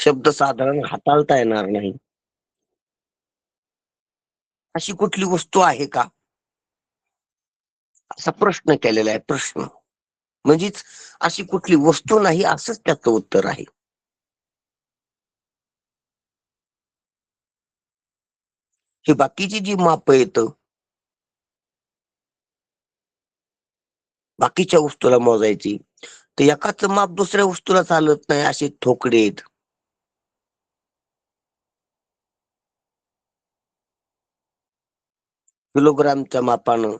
शब्द साधारण हाताळता येणार नाही. अशी कुठली वस्तू आहे का, असा प्रश्न केलेला आहे. प्रश्न म्हणजेच अशी कुठली वस्तू नाही असंच त्याचं उत्तर आहे. ही बाकीची जी माप येत, बाकीच्या वस्तूला मोजायची, तर एकाच माप दुसऱ्या वस्तूला चालत नाही. असे ठोकळे आहेत. किलोग्रामच्या मापानं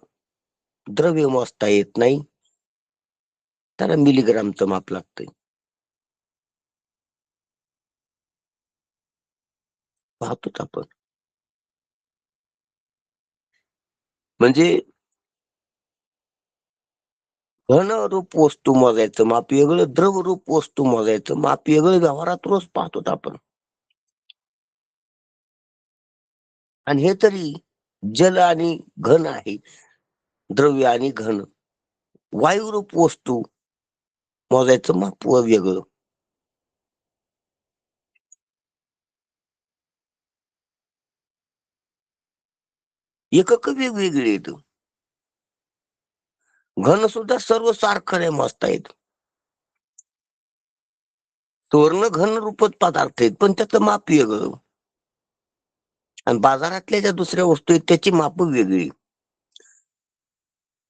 द्रव्य मोजता येत नाही, त्याला मिलीग्रामचं माप लागतंय. पाहतोच आपण. म्हणजे घन रूप वस्तू मोजायचं माप वेगळं, द्रव रूप वस्तू मोजायचं माप वेगळं व्यवहारात रोज पाहतोत आपण. आणि हे तरी जल आणि घन आहे, द्रव्य आणि घन. वायुरूप वस्तू मोजायचं माप वेगळं. एकक वेगवेगळे आहेत. घन सुद्धा सर्व सारखं नाही मोजता येत. सुवर्ण घन रूपच पदार्थ आहेत, पण त्याचं माप वेगळं. आणि बाजारातल्या ज्या दुसऱ्या वस्तू आहेत त्याची माप वेगळी.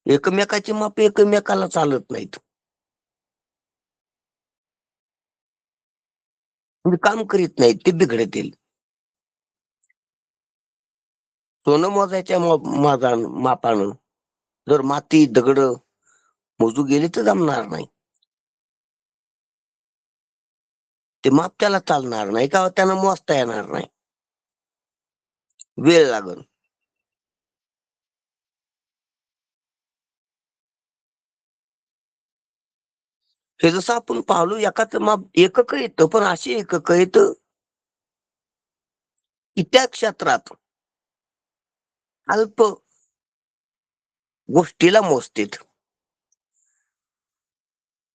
एकमेकाची माप एकमेकाला चालत नाहीत. म्हणजे काम करीत नाहीत, ते बिघडतील. सोनं मोजायच्या मापानं जर माती दगड मोजू गेले तर जमणार नाही. ते माप त्याला चालणार नाही का, त्यांना मोजता येणार नाही. वेळ लागल. हे जसं आपण पाहलो, एकाच माप एकक येतं, पण अशी एकक येत की त्या क्षेत्रात अल्प गोष्टीला मोजतेत.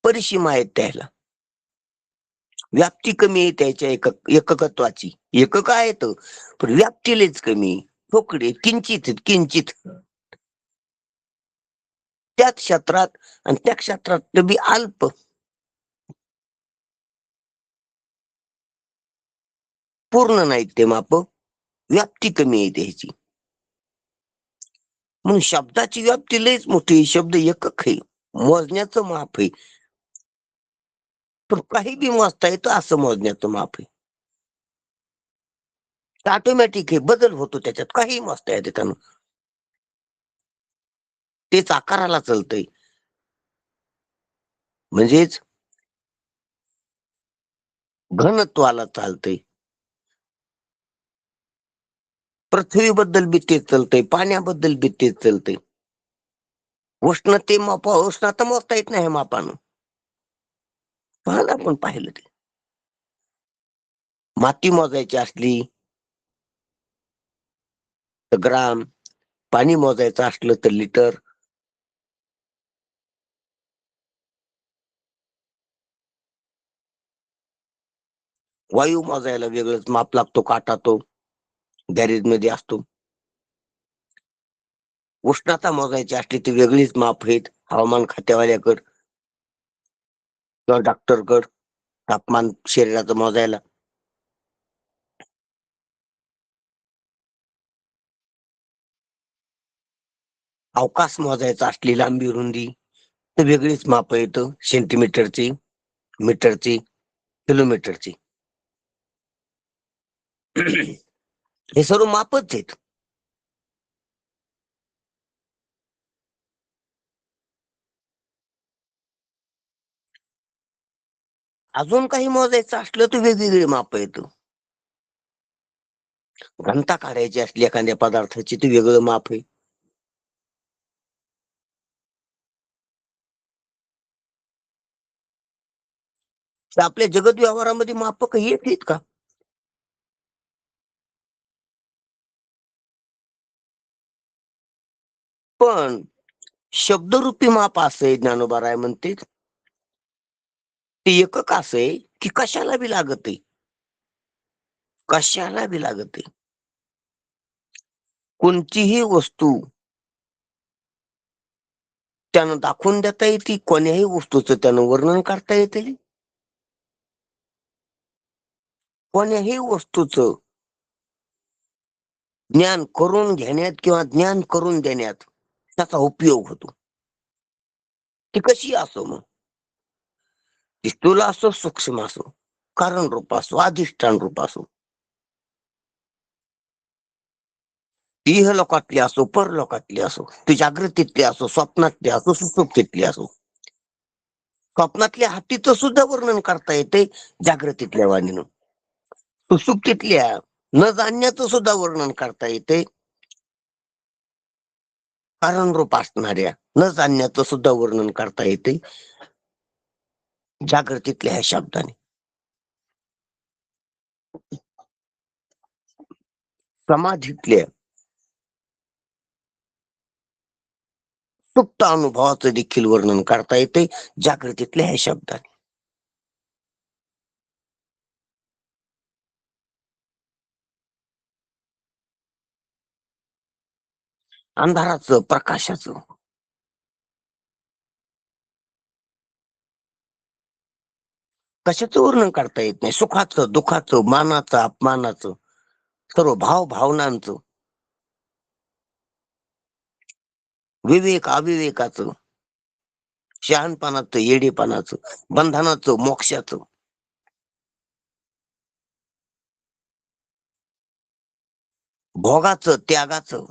परिसीमा आहेत त्याला. व्याप्ती कमी आहे त्याच्या एककत्वाची. एकक आहेत पण व्याप्ती लयच कमी. ठोकळे किंचित किंचित त्या क्षेत्रात, आणि त्या क्षेत्रात बी अल्प. पूर्ण नाहीत ते माप, व्याप्ती कमी आहे त्याची. म्हणून शब्दाची व्याप्ती लयच मोठी. शब्द एकक आहे, मोजण्याचं माप आहे. पण काही बी मोजता येतं असं मोजण्याचं माप आहे. ऑटोमॅटिक आहे, बदल होतो त्याच्यात, काही मोजता येते त्यानं. तेच आकाराला चालतंय. म्हणजेच घनत्वाला चालतंय. पृथ्वीबद्दल बी तेच चालतंय, पाण्याबद्दल बी तेच चालतंय. उष्णता मोजता येत नाही मापानं. आपण पाहिलं ते. माती मोजायची असली तर ग्राम, पाणी मोजायचं असलं तर लिटर. वायू मोजायला वेगळंच माप लागतो, काटा तो गॅरेज मध्ये असतो. उष्णता मोजायची असली तर वेगळीच माप आहेत, हवामान खात्यावाल्याकड किंवा डॉक्टरकड, तापमान शरीराचं मोजायला. अवकाश मोजायचा असली लांबी रुंदी तर वेगळीच माप येतं, सेंटीमीटरची, मीटरची, किलोमीटरची. हे सर्व मापच आहेत. अजून काही मोजायचं असलं तर वेगवेगळी माप येतं. घनता काढायची असली एखाद्या पदार्थाची तर वेगळं माप आहे. तर आपल्या जगत व्यवहारामध्ये माप काही येत आहेत का? पण शब्दरूपी माप असं ज्ञानोबा राय म्हणते, ते एकक असं आहे की कशाला बी लागत आहे. कशाला बी लागत आहे. कोणतीही वस्तू त्यानं दाखवून देता येते, कोण्याही वस्तूचं त्यानं वर्णन करता येते. कोण्याही वस्तूचं ज्ञान करून घेण्यात किंवा ज्ञान करून देण्यात त्याचा उपयोग होतो. ती कशी असो, मग ती स्थूल असो, सूक्ष्म असो, कारण रूप असो, अधिष्ठान रूप असो, इहलोकातली असो, परलोकातली असो, ती जागृतीतली असो, स्वप्नातली असो, सुसुप्तीतली असो. स्वप्नातल्या हातीचं सुद्धा वर्णन करता येते जागृतीतल्या वाणीनं. सुसुप्तीतल्या न जाणण्याचं सुद्धा वर्णन करता येते कारण रूप असणाऱ्या न जाणण्याचं सुद्धा वर्णन करता येते जागृतीतल्या ह्या शब्दाने. समाधीतल्या सुप्त अनुभवाचं देखील वर्णन करता येते जागृतीतल्या ह्या शब्दाने. अंधाराचं, प्रकाशाचं, कशाचं वर्णन करता येत नाही. सुखाचं, दुःखाचं, मानाचं, अपमानाचं, सर्व भाव भावनांचं, विवेक अविवेकाचं, शहाणपणाचं, येडेपणाचं, बंधनाचं, मोक्षाचं, भोगाचं, त्यागाचं,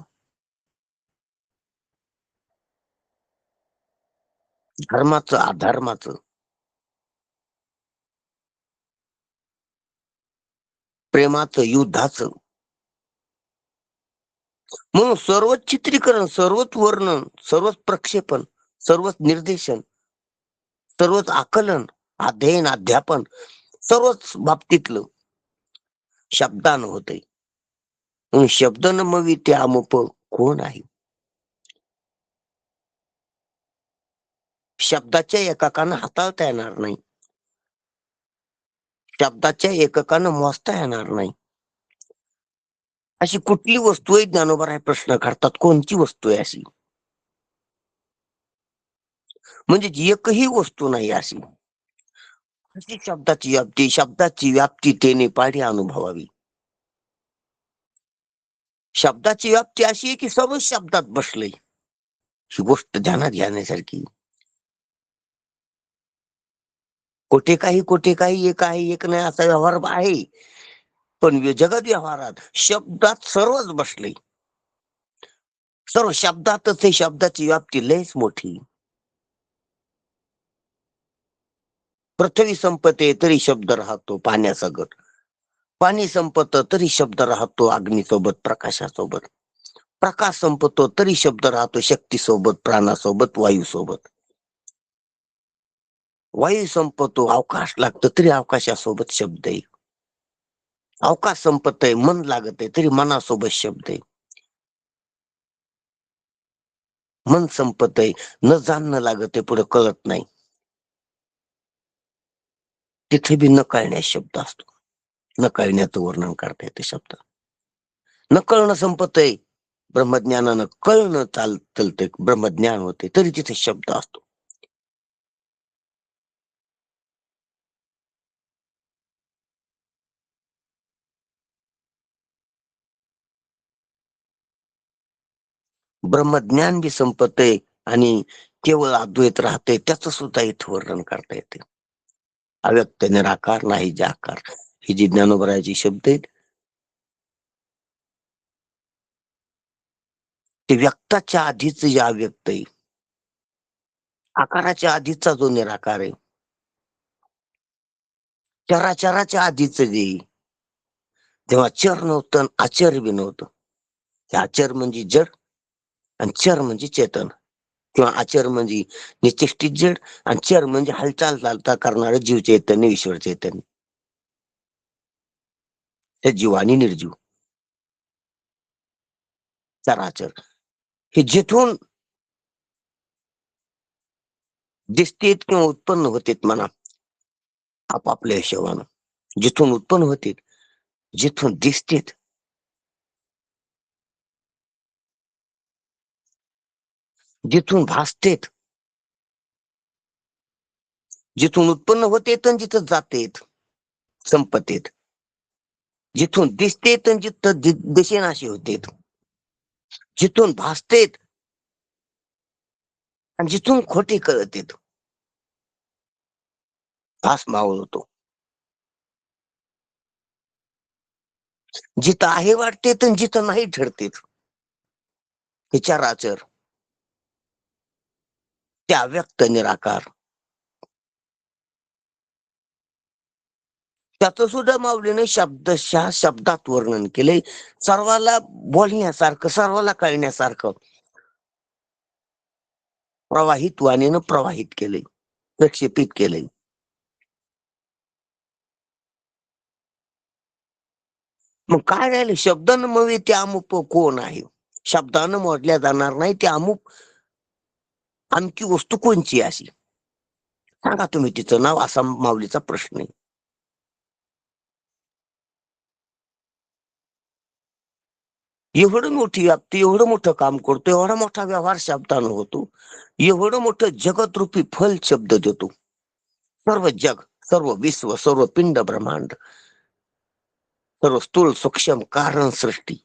धर्माचं, अधर्माचं, प्रेमाचं, युद्धाचं, म्हणून सर्वच चित्रीकरण, सर्वच वर्णन, सर्वच प्रक्षेपण, सर्वच निर्देशन, सर्वच आकलन, अध्ययन, अध्यापन, सर्वच बाबतीतलं शब्दानं होतंय. शब्द नमवी ते अमुप कोण आहे. शब्दाच्या एककानं हाताळता येणार नाही, शब्दाच्या एककानं मोजता येणार नाही. अशी कुठली वस्तू आहे, ज्ञानोबा राय प्रश्न करतात, कोणची वस्तू आहे अशी, म्हणजे एकही वस्तू नाही अशी. अशी शब्दाची व्याप्ती तेने पाढी अनुभवावी. शब्दाची व्याप्ती अशी आहे की सर्व शब्दात बसलंय. ही गोष्ट ध्यानात घेण्यासारखी. कुठे काही एक आहे, एक नाही असा व्यवहार आहे, पण जगत व्यवहारात शब्दात सर्वच बसले. सर्व शब्दातच हे शब्दाची व्याप्ती लयच मोठी. पृथ्वी संपते तरी शब्द राहतो पाण्यासोबत, पाणी संपत तरी शब्द राहतो अग्नीसोबत, प्रकाशासोबत, प्रकाश संपतो तरी शब्द राहतो शक्तीसोबत, प्राणासोबत, वायूसोबत, वायू संपतो अवकाश लागतो तरी अवकाशासोबत शब्द आहे, अवकाश संपत आहे मन लागत आहे तरी मनासोबत शब्द आहे, मन संपत आहे न जाणणं लागत आहे पुढे कळत नाही, तिथे बी न कळण्यास शब्द असतो. न कळण्याचं वर्णन करता येते शब्द. न कळणं संपत आहे, ब्रह्मज्ञानानं कळणं चालते, ब्रह्मज्ञान होते तरी तिथे शब्द असतो. ब्रह्मज्ञान बी संपत आहे आणि केवळ अद्वैत राहते, त्याच सुद्धा इथं वर्णन करता येते. अव्यक्त निराकार नाही जाकार, ही जी ज्ञानोबराची शब्द आहेत ते व्यक्ताच्या आधीच जे अव्यक्त आहे, आकाराच्या आधीचा जो निराकार आहे, चराचराच्या आधीच जे तेव्हा चर नव्हतं, आचर बी नव्हतं. आचर म्हणजे जड आणि चर म्हणजे चेतन, किंवा आचर म्हणजे निश्चिष्टित जड आणि चर म्हणजे हालचाल चालता करणारं जीव चैतन्य, ईश्वर चैतन्य, हे जीव आणि निर्जीव चराचर, हे जिथून दिसतेत किंवा उत्पन्न होतेत म्हणा आपापल्या हिशोबानं, जिथून उत्पन्न होते जिथून दिसतेत, जिथून भासतेत, जिथून उत्पन्न होतेत आणि जिथं जातेत, संपतेत, जिथून दिसतेत आणि जिथं दिसेनाशी होतेत, जिथून भासतेत आणि जिथून खोटे कळतेत, भास मावळतो. जिथं आहे वाटतेत आणि जिथं नाही ठरतेत, हे चराचर, त्या व्यक्त निराकार. त्याचं सुद्धा माऊलीने शब्दशः शब्दात वर्णन केले, सर्वाला बोलण्यासारखं, सर्वाला कळण्यासारखं प्रवाहित वाणीनं प्रवाहित केले, प्रक्षेपित केले. मग काय राहिले? शब्दानं मग ते अमुक कोण आहे? शब्दानं मोडल्या जाणार नाही ते अमुक आमची वस्तू कोणची अशी? सांगा तुम्ही तिचं नाव, असा माऊलीचा प्रश्न आहे. एवढं मोठी व्याप्ती, एवढं मोठं काम करतो, एवढा मोठा व्यवहार शब्दानं होतो, एवढं मोठं जगतरूपी फल शब्द देतो. सर्व जग, सर्व विश्व, सर्व पिंड ब्रह्मांड, सर्व स्थूल सूक्ष्म कारण सृष्टी,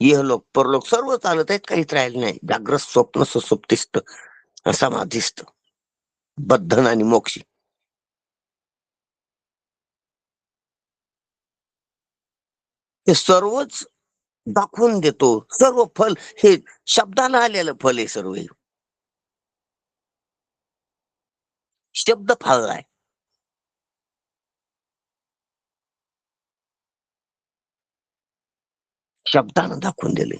इहलोक परलोक सर्व चालत आहेत, काहीच राहिले नाही. जागृत स्वप्न सुसुप्तिस्त समाधिस्त, बद्धन आणि मोक्ष, हे सर्वच दाखवून देतो. सर्व फल हे शब्दानं आलेलं फल आहे. सर्व शब्द फळ आहे. शब्दानं दाखवून दिले.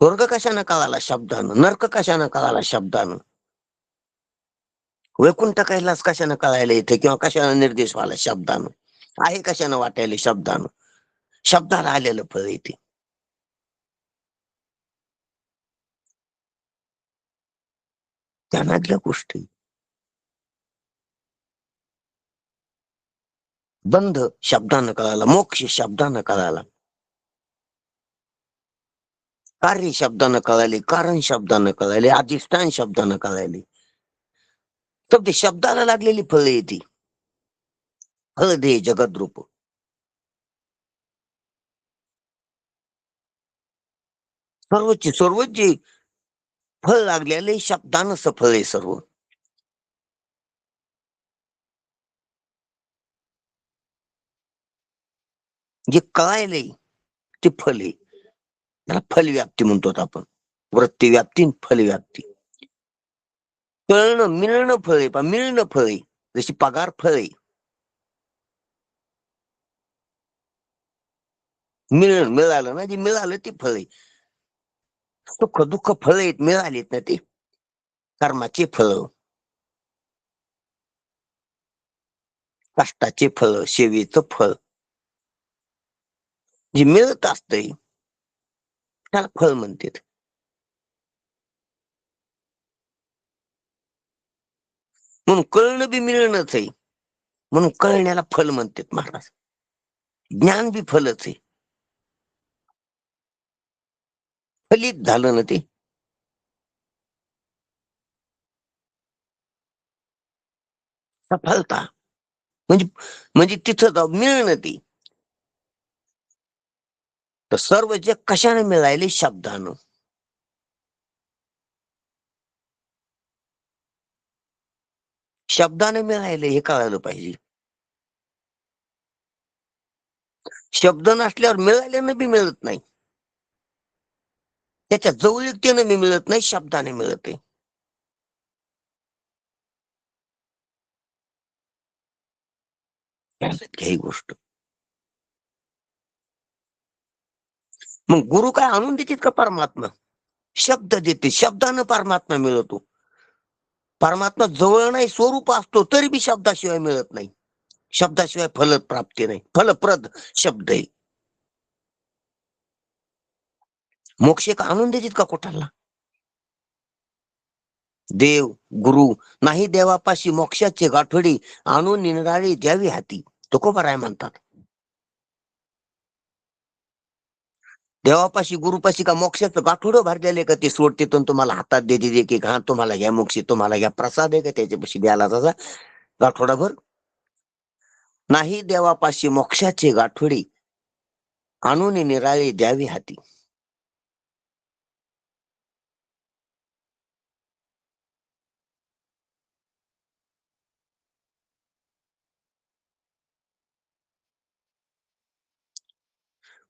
स्वर्ग कशानं कळाला? शब्दानं. नरक कशानं कळाला? शब्दानं. वैकुंठ कैलास कशानं कळायला येते किंवा कशानं निर्देश व्हायला? शब्दानं. आहे कशानं वाटायला? शब्दानं. शब्दाला आलेलं फळ येते. त्यामधल्या गोष्टी. बंध शब्दानं कळाला, मोक्ष शब्दानं कळाला, कार्य शब्दानं कळाले, कारण शब्दानं कळाले, अधिष्ठान शब्दानं कळाले. तर ते शब्दाला लागलेली फळ येते. फळ दे जगद्रूप. सर्वच जे फळ लागलेले शब्दानं सफळ आहे सर्व. जे कळायलंय ते फल आहे. त्याला फलव्याप्ती म्हणतो आपण. वृत्ती व्याप्ती, फलव्याप्ती. कळणं मिळणं फळ आहे, मिळणं फळ आहे. जशी पगार फळ आहे. मिळालं ना, जे मिळालं ते फळ आहे. सुख दुःख फळ आहेत, मिळालीत ना ते कर्माचे फळ, कष्टाचे फळ, सेवेचं फळ जे मिळत असतंय त्याला फळ म्हणतात. म्हणून कळणं बी मिळणंच आहे, म्हणून कळण्याला फल म्हणतात महाराज. ज्ञान बी फलच आहे. फलित झालं ना ते. सफलता म्हणजे म्हणजे तिथं जाऊ मिळणं ती. तर सर्व जे कशाने मिळाले? शब्दानं. शब्दाने मिळाले हे कळायला पाहिजे. शब्द नसल्यावर मिळाल्यानं बी मिळत नाही. त्याच्या जवळीकतेनं बी मिळत नाही, शब्दाने मिळत आहे. ही गोष्ट. मग गुरु काय आणून देतात का परमात्मा? शब्द देते, शब्दानं परमात्मा मिळतो. परमात्मा जवळ नाही, स्वरूप असतो तरी बी शब्दाशिवाय मिळत नाही. शब्दाशिवाय फल प्राप्ती नाही. फलप्रद शब्द आहे. मोक्ष का आणून देतात का कुठाला? देव गुरु नाही देवापाशी मोक्षाचे गाठोडी आणून निराळी द्यावी हाती, तुकोबाराय म्हणतात. देवापाशी गुरुपाशी का मोक्षाचं गाठोडं भरलेले का ते सोडते तर तुम्हाला हातात देते दे की हा तुम्हाला घ्या मोक्षी, तुम्हाला घ्या प्रसाद आहे का त्याच्यापाशी द्यायला तसा गाठोडाभर नाही. देवापाशी मोक्षाचे गाठोडी आणून निराळे द्यावी हाती.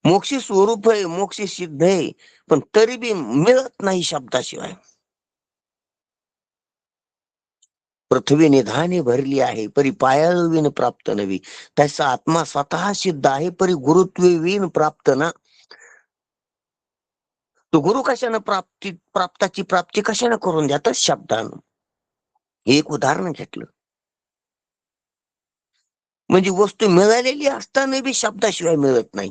मोक्ष स्वरूप आहे, मोक्ष सिद्ध आहे, पण तरी बी मिळत नाही शब्दाशिवाय. पृथ्वी निधाने भरली आहे परी पायाळवीन प्राप्त नवी, त्याचा आत्मा स्वतः सिद्ध आहे परी गुरुत्वीन प्राप्त ना. तो गुरु कशानं प्राप्ताची प्राप्ती कशानं करून द्यात? शब्दानं. हे एक उदाहरण घेतलं. म्हणजे वस्तू मिळालेली असताना बी शब्दाशिवाय मिळत नाही.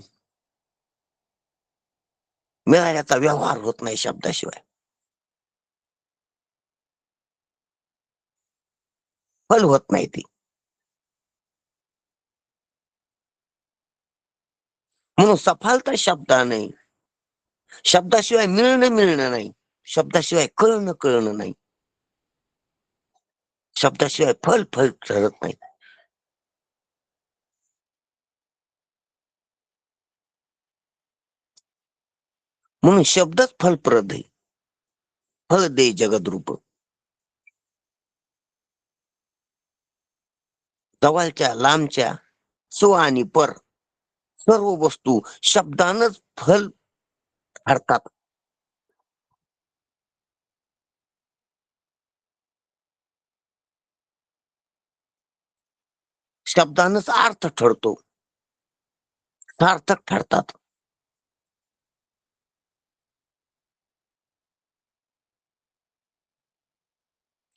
मिळाल्याचा व्यवहार होत नाही शब्दाशिवाय. फल होत नाही ती. म्हणून सफलता शब्दा नाही. शब्दाशिवाय मिळणं नाही. शब्दाशिवाय कळणं नाही. शब्दाशिवाय फल ठरत नाही. म्हणून शब्दच फलप्रद आहे. फल दे जगद्रूप. जवळच्या लांबच्या सो आणि पर सर्व वस्तू शब्दानच फल ठरतात. शब्दानच अर्थ ठरतो, सार्थक ठरतात.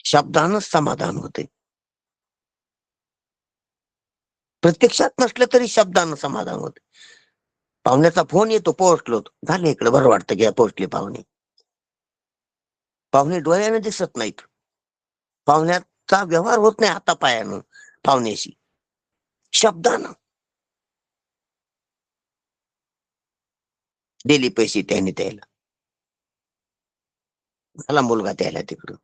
शब्दानच समाधान होते. प्रत्यक्षात नसलं तरी शब्दानं समाधान होते. पाहुण्याचा फोन येतो, पोहोचलो, झाले इकडे बरं वाटतं घ्या पोहोचले पाहुणे. पाहुणे डोळ्याने दिसत नाहीत. पाहुण्याचा व्यवहार होत नाही हातापायानं पाहुण्याशी, शब्दानं. दिले पैसे त्याने त्याला, झाला मुलगा त्याला तिकडं,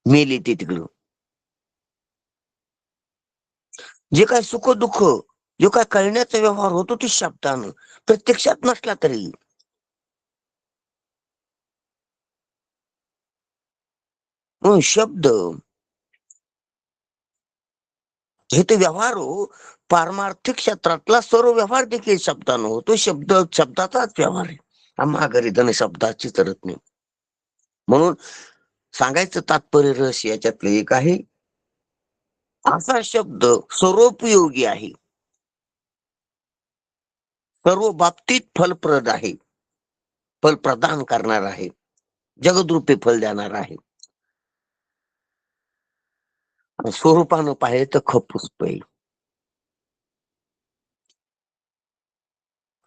मेली ते तिकडं. जे काय सुख दुःख, जो काय कळण्याचा व्यवहार होतो ते शब्दानं, प्रत्यक्षात नसला तरी. म्हणून शब्द हे ते व्यवहार हो, पारमार्थिक क्षेत्रातला सर्व व्यवहार देखील शब्दानं होतो. शब्दाचाच व्यवहार आहे. आम्हा घरी धन शब्दाची तरत नाही. म्हणून सांगायचं तात्पर्य रस याच्यातलं एक आहे, असा शब्द सर्वोपयोगी आहे, सर्व बाबतीत फलप्रद आहे, फल प्रदान करणार आहे, जगदरूपी फल देणार आहे. स्वरूपानं पाहिजे तर खपुष्प आहे.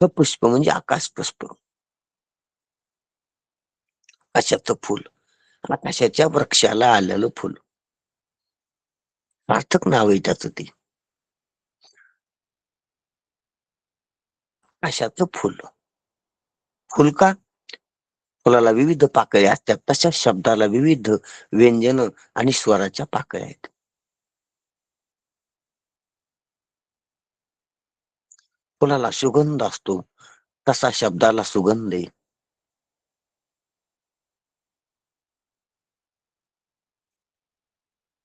खपुष्प म्हणजे आकाश पुष्प, आकाशाचं फुल, आकाशाच्या वृक्षाला आलेलं फुल. सार्थक नाव आहे त्याचं ते, आकाशाचं फुल. फुल का? फुलाला विविध पाकळ्या असतात, तशाच शब्दाला विविध व्यंजन आणि स्वराच्या पाकळ्या आहेत. फुलाला सुगंध असतो, तसा शब्दाला सुगंध आहे.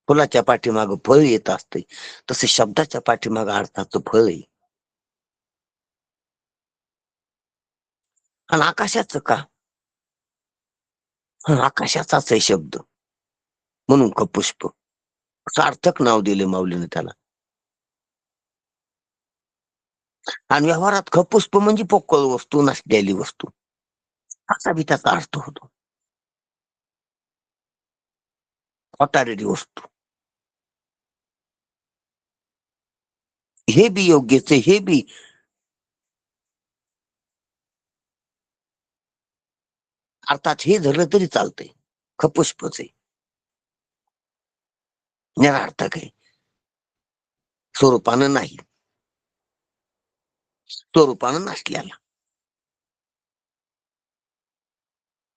फुलाच्या पाठीमाग फळ येत असते, तसे शब्दाच्या पाठीमाग अर्थाचं फळ आहे. आणि आकाशाचं का? आकाशाचाच आहे शब्द, म्हणून खपुष्प. सार्थक नाव दिले माऊलीने त्याला. आणि व्यवहारात खपुष्प म्हणजे पोकळ वस्तू, नसलेली वस्तू, असा बी त्याचा अर्थ होतो. अटारेडी वस्तू, हे बी योग्यच आहे. हे बी अर्थात हे धरलं तरी चालतंय, खपुष्पच आहे, निरार्थक आहे, स्वरूपानं नाही, स्वरूपानं नसल्याला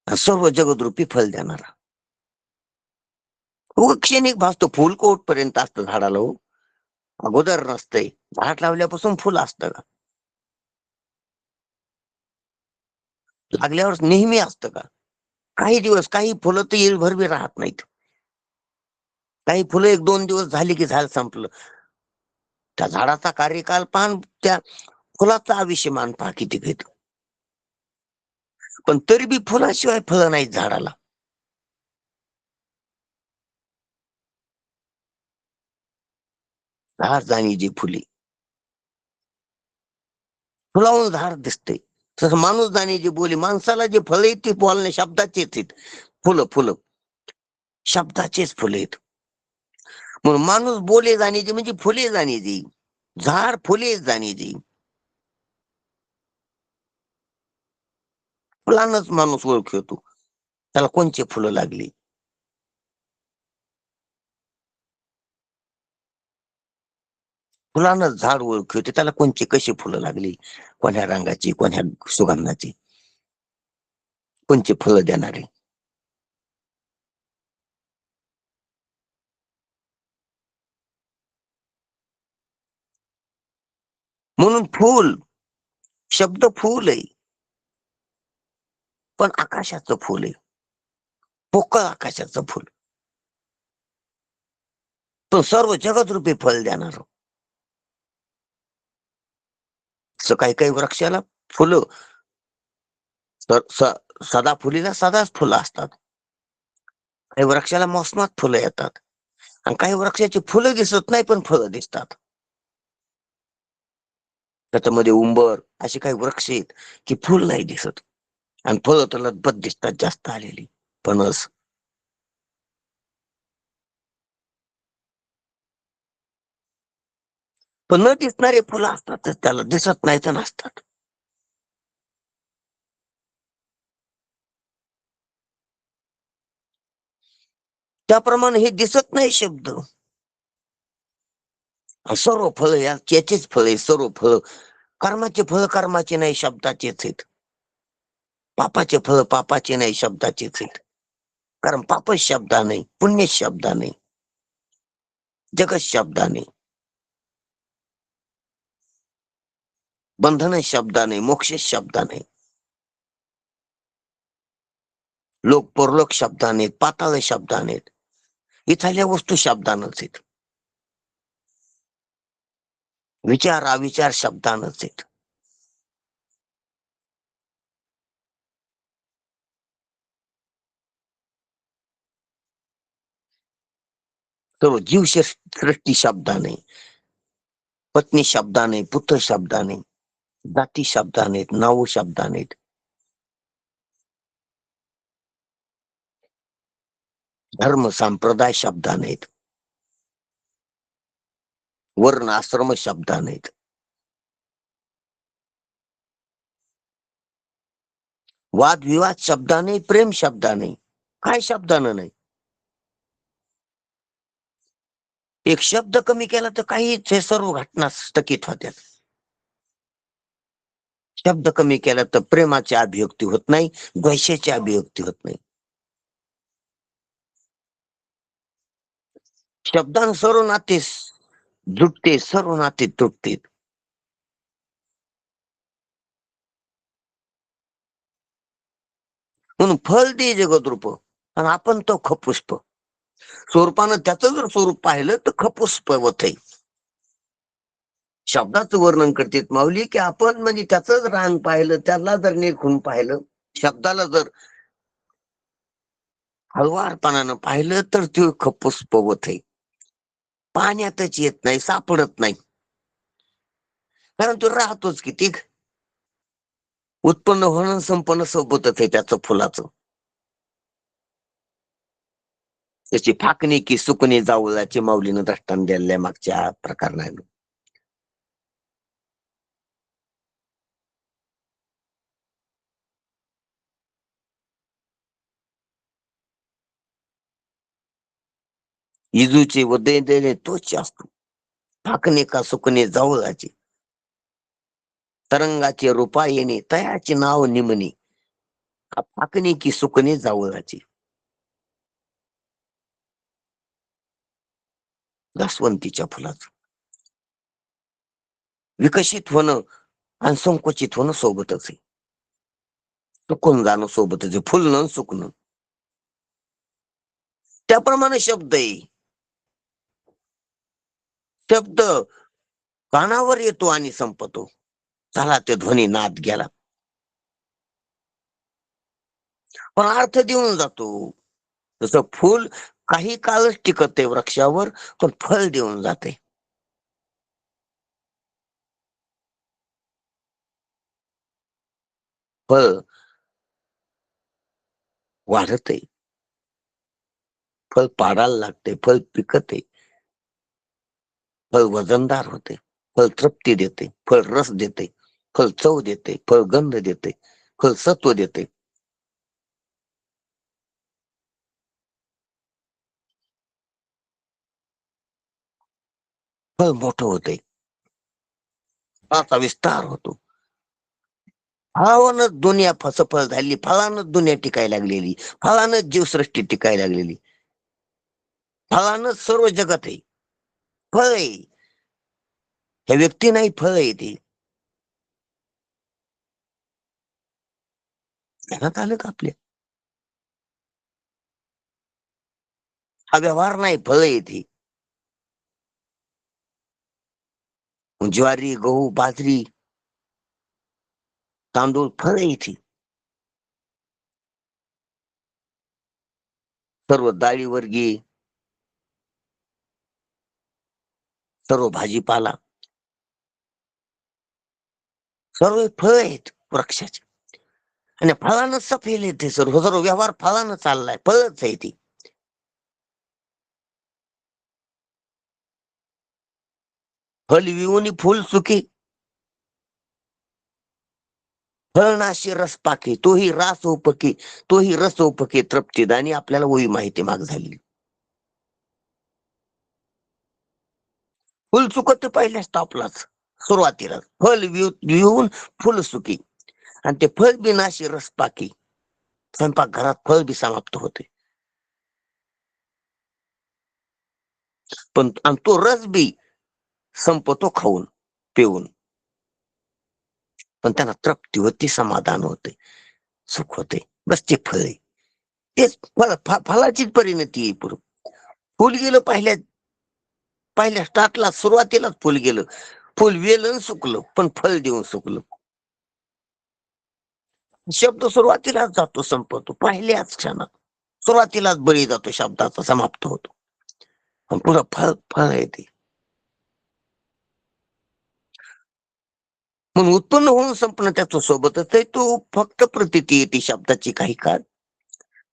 सर्व जगदरूपी फल देणारा. क्षणिक भासतो, फुल कोट पर्यंत असतं झाडाला हो, अगोदर नसतंय. झाड लावल्यापासून फुल असतं का? लागल्यावर नेहमी असतं का? काही दिवस काही फुलं तर येळभर बी राहत नाहीत. काही फुलं 1-2 दिवस झाली की झाड संपलं. त्या झाडाचा कार्यकाल पान, त्या फुलाचा आयुष्यमान पहा किती घेतो. पण तरी बी फुलाशिवाय फळं नाहीत झाडाला. झाड जाणी जी फुले, फुलावून झाड दिसते. तसं माणूस जाणी जी बोली, माणसाला जे फळ आहेत ते बोलणे शब्दाचेच आहेत. फुलं फुलं शब्दाचेच फुले आहेत. म्हणून माणूस बोले जाणीचे म्हणजे फुले जाणीची, झाड फुले जाणीची. फुलानच माणूस ओळखतो त्याला कोणचे फुलं लागली. फुलानच झाड ओळखते त्याला कोणची कशी फुलं लागली, कोण्या रंगाची, कोण्या सुगंधाची, कोणचे फुलं देणारे. म्हणून फूल शब्द फूल आहे, पण आकाशाचं फुल आहे, पोकळ आकाशाचं फुल, तो सर्व जगदरूपी फल देणार. काही काही वृक्षाला फुलं सदा फुलीला सदाच फुलं असतात. काही वृक्षाला मोसमात फुलं येतात आणि काही वृक्षाची फुलं दिसत नाही पण फळं दिसतात. त्याच्यामध्ये उंबर असे काही वृक्ष आहेत की फुल नाही दिसत आणि फळं तर लदबद दिसतात जास्त आलेली. फणस, पण न दिसणारे फुलं असतात त्याला, दिसत नाही तर नसतात. त्याप्रमाणे हे दिसत नाही शब्द, सर्व फळ याचेच फळ आहे. सर्व फळ कर्माचे फळ कर्माचे नाही शब्दाचेच आहेत. पापाचे फळ पापाचे नाही शब्दाचेच आहेत. कारण पाप शब्दाने, पुण्य शब्दाने, जगत शब्दाने, बंधन शब्दाने, मोक्ष शब्दाने, लोक परलोक शब्दाने, पाताळ शब्दाने, इथल्या वस्तू शब्दानच आहेत. विचार अविचार शब्दानच आहेत. सर्व जीव सृष्टी शब्दाने, पत्नी शब्दाने, पुत्र शब्दाने, जाती शब्दाने, नाव शब्दाने, धर्म संप्रदाय शब्दाने, वर्ण आश्रम शब्दाने, वादविवाद शब्दाने, प्रेम शब्दाने, काय शब्दानं नाही. एक शब्द कमी केला तर काहीच हे सर्व घटना स्थगित होत्या. शब्द कमी केला तर प्रेमाची अभिव्यक्ती होत नाही, द्वेषाची अभिव्यक्ती होत नाही. शब्दान सर्व नाते जुटते, सर्व नाते तुटते. म्हणून फल दे जगदरूप आणि आपण तो खपुष्प. स्वरूपानं त्याचं जर स्वरूप पाहिलं तर खपुष्पवत आहे. शब्दाचं वर्णन करतात माऊली की आपण म्हणजे त्याच रांग पाहिलं, त्याला जर निरखून पाहिलं, शब्दाला जर हळवारपणानं पाहिलं तर ते खपुष्पवत आहे. पाण्यातच येत नाही, सापडत नाही, कारण तो राहतोच किती. उत्पन्न होणं संपन्न सोबतच आहे त्याचं फुलाचं. त्याची फाकणी की सुकणी जाऊलाची माऊलीनं दृष्टांत दिलेल्या मागच्या प्रकरणानं. इजूचे व देणे तोच असतो. फाकणे का सुकणे जवळाचे, तरंगाचे रूपा येणे तयाचे नाव निमणे, फाकणे की सुकणे जवळाचे. दसवंतीच्या फुलाचं विकसित होणं आणि संकुचित होणं सोबतच आहे. सुकून जाणं सोबतच आहे, फुलणं सुकणं. त्याप्रमाणे शब्द आहे. शब्द कानावर येतो आणि संपतो. चला ते ध्वनी नाद गेला, पण अर्थ देऊन जातो. जसं फुल काही काळच टिकते वृक्षावर, पण फळ देऊन जाते. फळ वाढते, फळ पाडायला लागते, फळ पिकते, फळ वजनदार होते, फळ तृप्ती देते, फळ रस देते, फळ चव देते, फळ गंध देते, फळ सत्व देते. फळ मोठं होते, फळाचा विस्तार होतो. फळावरच दुनिया सफल झाली, फळानच दुनिया टिकायला लागलेली, फळानच जीवसृष्टी टिकायला लागलेली, फळानच सर्व जगत आहे. फळ आहे, हे व्यक्ती नाही, फळ आहे ते. ध्यानात आलं का आपल्या? हा व्यवहार नाही, फळ आहे ते. ज्वारी, गहू, बाजरी, तांदूळ फळ आहे ती. सर्व डाळी वर्गीय, सर्व भाजीपाला, सर्व फळ आहेत वृक्षाचे. आणि फळानं सफेल येते, सर्व सर्व व्यवहार फळानं चाललाय, फळच आहे ती. फल विहुनी फुल सुखी, फळनाशी रस पाके, तोही रास उपके, तोही रस उपके तृप्तीदानी. आपल्याला वही माहिती माग झाली. फुल चुकत पहिल्या स्टॉपलाच, सुरुवातीला फल विहून फुल सुकी, आणि ते फळ बिनाशी रस पाकी. स्वयंपाक घरात फळ बी समाप्त होते, पण आणि तो रस बी संपतो खाऊन पिऊन. पण त्यांना तृप्ती होती, समाधान होते, सुख होते. बस ते फळ आहे. तेच फळाचीच परिणती आहे. पुढे फुल गेलं, पहिल्या पहिल्या स्टार्टला सुरुवातीलाच फुल गेलं. फुल वेलं सुकलं, पण फळ देऊन सुकलं. शब्द सुरुवातीलाच जातो, संपतो पहिल्याच क्षणात. सुरुवातीलाच बळी जातो, शब्दाचा समाप्त होतो, पण पुढं फळ फळ आहे ते. म्हणून उत्पन्न होऊन संपणं त्याच्या सोबतच आहे. तो फक्त प्रतीती येते शब्दाची काही काळ.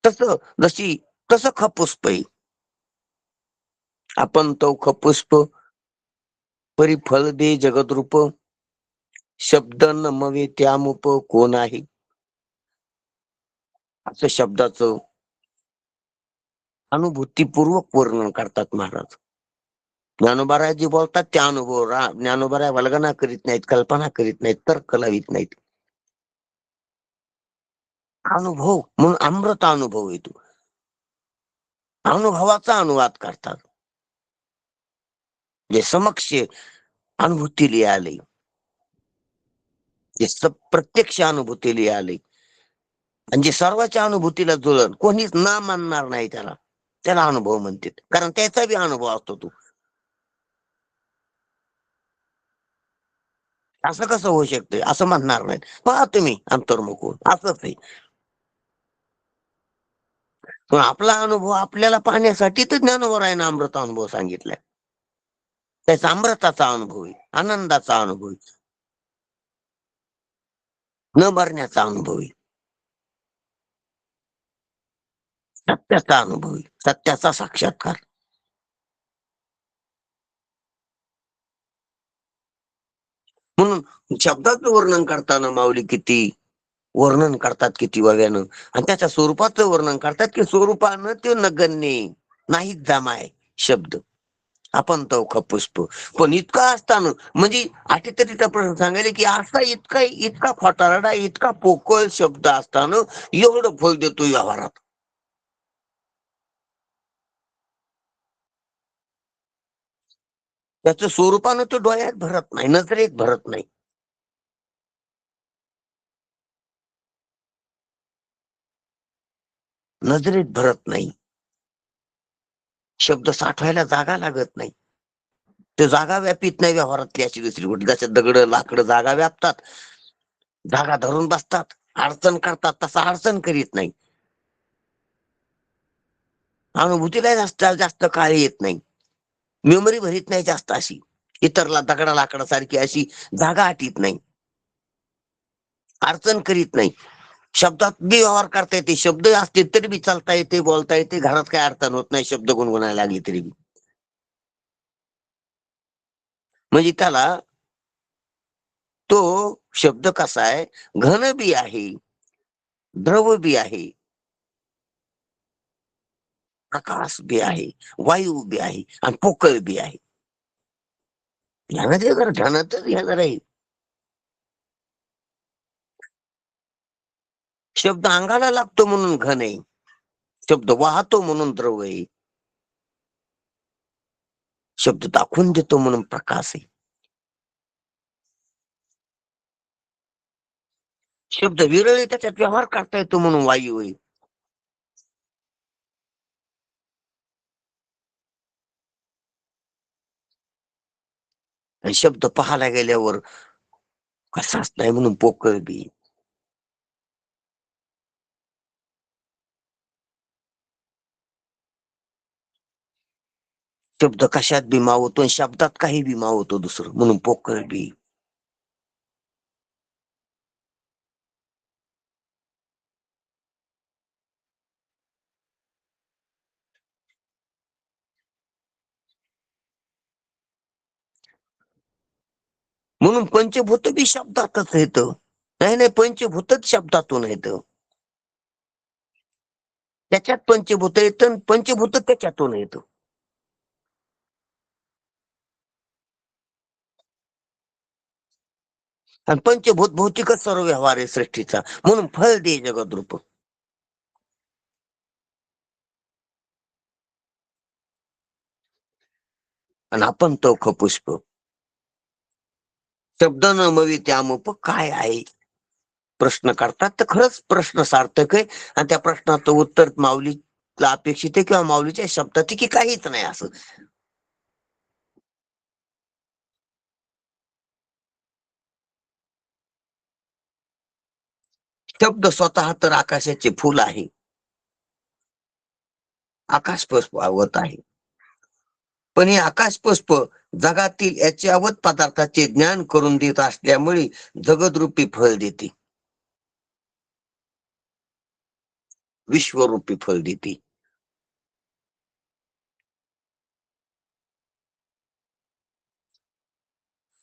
तस जशी तसं खपुष्प आहे. आपण तो खपुष्प परी फळ दे जगदरूप, शब्द नमवे त्यामुप कोण आहे. असं शब्दाचं अनुभूतीपूर्वक वर्णन करतात महाराज. ज्ञानोबाराजी बोलतात, त्या अनुभव ज्ञानोबाराय वल्गना करीत नाहीत, कल्पना करीत नाहीत, तर्क लावित नाहीत. अनुभव म्हणून अमृत अनुभव येतो, अनुभवाचा अनुवाद करतात. जे समक्ष अनुभूतीला आले, जे प्रत्यक्ष अनुभूतीला आले, आणि जे सर्वांच्या अनुभूतीला जुळण, कोणीच ना मानणार नाही त्याला, त्याला अनुभव म्हणतात. कारण त्याचा बी अनुभव असतो. तो असं कसं होऊ शकतंय असं म्हणणार नाही. पहा तुम्ही अंतर्मुख होऊन, असंच आहे. पण आपला अनुभव आपल्याला पाहण्यासाठी तर ज्ञानोबरायानं अमृत अनुभव सांगितलाय. त्याचा अमृताचा अनुभव आहे, आनंदाचा अनुभव आहे, न मरण्याचा अनुभव आहे, सत्याचा अनुभव आहे, सत्याचा साक्षात्कार. म्हणून शब्दाचं वर्णन करताना माऊली किती वर्णन करतात, किती वव्यानं, आणि त्याच्या स्वरूपाचं वर्णन करतात की स्वरूपानं ते नगण्य नाहीच जमाय. शब्द. आपण तो पुष्प. पण इतका असताना म्हणजे अटीतटीचा प्रश्न सांगायला की असा इतका इतका खोटारडा इतका पोकळ शब्द असताना एवढं फळ देतो व्यवहारात. त्याचं स्वरूपानं तो डोळ्यात भरत नाही, नजरेत भरत नाही. नजरेत भरत नाही. शब्द साठवायला जागा लागत नाही. ते जागा व्यापित नाही व्यवहारातली अशी दुसरी गोष्ट. जसं दगड लाकडं जागा व्यापतात, जागा धरून बसतात, अडचण करतात, तसा अडचण करीत नाही. अनुभूतीला जास्त जास्त काळ येत नाही. मेमरी भरीत नाही जास्त अशी. इतरला दगडा लाकडासारखी अशी जागा आटीत नाही, अडचण करीत नाही. शब्दात बी व्यवहार करता येते, शब्द असते तरी बी चालता येते, बोलता येते, घरात काही अडचण होत नाही शब्द गुणगुणायला लागली तरी बी. म्हणजे त्याला तो शब्द कसा आहे, घन बी आहे, द्रव बी आहे, प्रकाश बी आहे, वायू बी आहे आणि पोकळ बी आहे. ध्यानात जर ध्यानातच घ्या जरा हे. शब्द अंगाला लागतो म्हणून घन आहे, शब्द वाहतो म्हणून द्रव आहे, शब्द दाखवून देतो म्हणून प्रकाश आहे, शब्द विरळे त्याच्यात व्यवहार करता येतो म्हणून वायू आहे. आणि शब्द पाहायला गेल्यावर कसाच नाही म्हणून पोकळ बी. शब्द कशात बी मावतो आणि शब्दात काही बी मावतो दुसरं म्हणून पोकळ बी. म्हणून पंचभूत बी शब्दातच येत. नाही नाही, पंचभूतच शब्दातून येत. त्याच्यात पंचभूत येत, पंचभूत त्याच्यातून येत. आणि पंचभूत भौतिकच सर्व व्यवहार आहे सृष्टीचा, म्हणून फळ दे जगद्रूप. आणि आपण तो पुष्प. शब्द न मवी त्यामुप काय आहे प्रश्न करतात, तर खरंच प्रश्न सार्थक आहे. आणि त्या प्रश्नाचं उत्तर माऊलीला अपेक्षित आहे किंवा माऊलीच्या शब्दात की काहीच नाही असं. शब्द स्वतः तर आकाशाचे फुल आहे, आकाश पुष्प आवत आहे. पण हे आकाश पुष्प जगातील याच्यावत पदार्थाचे ज्ञान करून देत असल्यामुळे जगदरूपी फळ देते, विश्वरूपी फळ देते.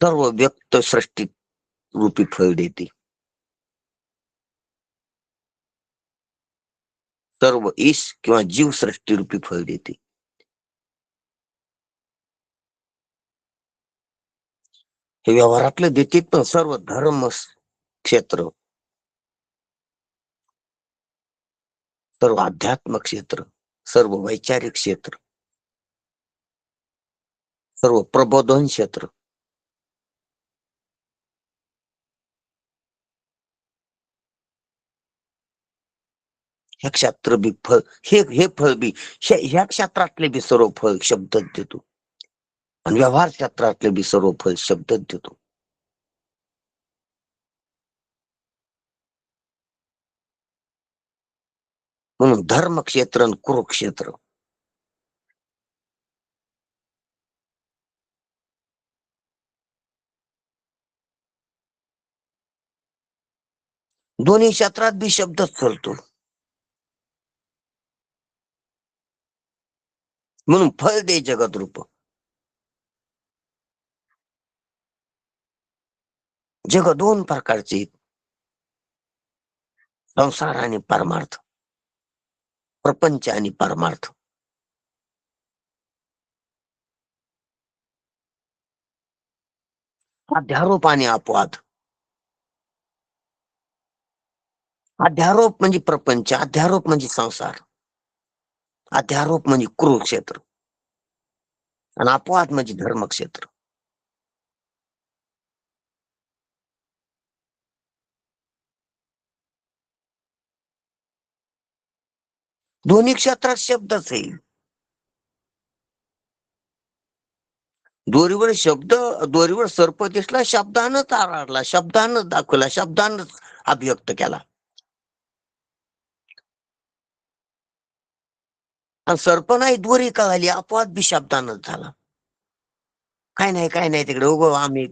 सर्व व्यक्त सृष्टी रूपी फळ देते. सर्व ईश किंवा जीव सृष्टी रूपी फळ देते. हे व्यवहारातले देते, पण सर्व धर्म क्षेत्र, सर्व अध्यात्म क्षेत्र, सर्व वैचारिक क्षेत्र, सर्व प्रबोधन क्षेत्र, ह्या क्षेत्र बी फळ, हे फळ बी ह्या क्षेत्रातले बी सर्व फळ शब्दच देतो. आणि व्यवहार क्षेत्रातले बी सर्व फळ शब्दच देतो. म्हणून धर्मक्षेत्र आणि कुरुक्षेत्र, दोन्ही क्षेत्रात बी शब्दच चालतो. म्हणून फळ दे जगद्रूप. जग दोन प्रकारचे आहेत, संसार आणि परमार्थ, प्रपंच आणि परमार्थ. अध्यारोप आणि अपवाद. अध्यारोप म्हणजे प्रपंच, अध्यारोप म्हणजे संसार, अध्यारोप म्हणजे कुरुक्षेत्र आणि अपवाद म्हणजे धर्मक्षेत्र. दोन्ही क्षेत्रात शब्दच आहे. दोरीवर शब्द, दोरीवर सर्प दिसला, शब्दानच आराडला, शब्दानच दाखवला, शब्दानच अभिव्यक्त केला. आणि सर्प नाही दोरी कळाली, अपवाद बी शब्दानच झाला. काय नाही तिकडे उगो आम्ही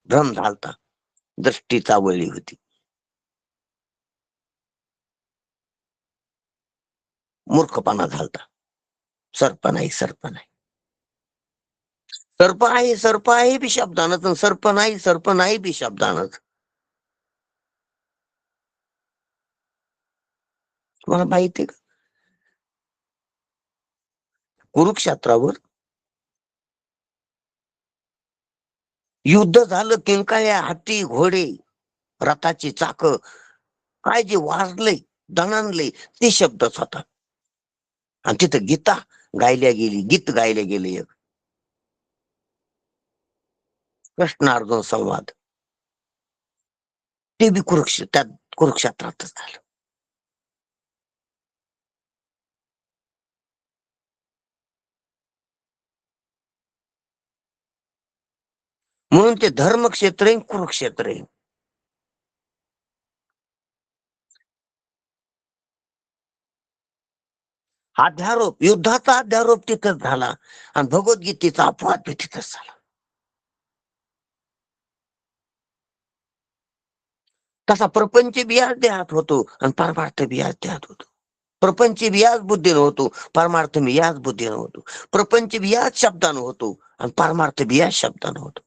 भ्रम झालता, दृष्टी चावळली होती. मूर्खपणा झालता. सर्प नाही. सर्प आहे बी शब्दानच, सर्प नाही बी शब्दानच. तुम्हाला माहिती का कुरुक्षेत्रावर युद्ध झालं, किंकाळ्या, हत्ती, घोडे, रथाची चाक, काय जे वाजलंय, दणाणलंय, ते शब्दच होता. आणि तिथं गीता गायल्या गेली, गीत गायले गेले. एक कृष्ण अर्जुन संवाद, ते बी त्यात कुरुक्षेत्रातच झालं. म्हणून ते धर्मक्षेत्र आहे, कुरुक्षेत्र आहे. अध्यारोप, युद्धाचा अध्यारोप तिथंच झाला आणि भगवद्गीतेचा अपवाद बी तिथंच झाला. तसा प्रपंच बियाज देहात होतो आणि परमार्थ बियाज देहात होतो. प्रपंच बियाज बुद्धीनं होतो, परमार्थ बियाज बुद्धीनं होतो. प्रपंच बियाज शब्दानं होतो आणि परमार्थ बियाज शब्दानं होतो.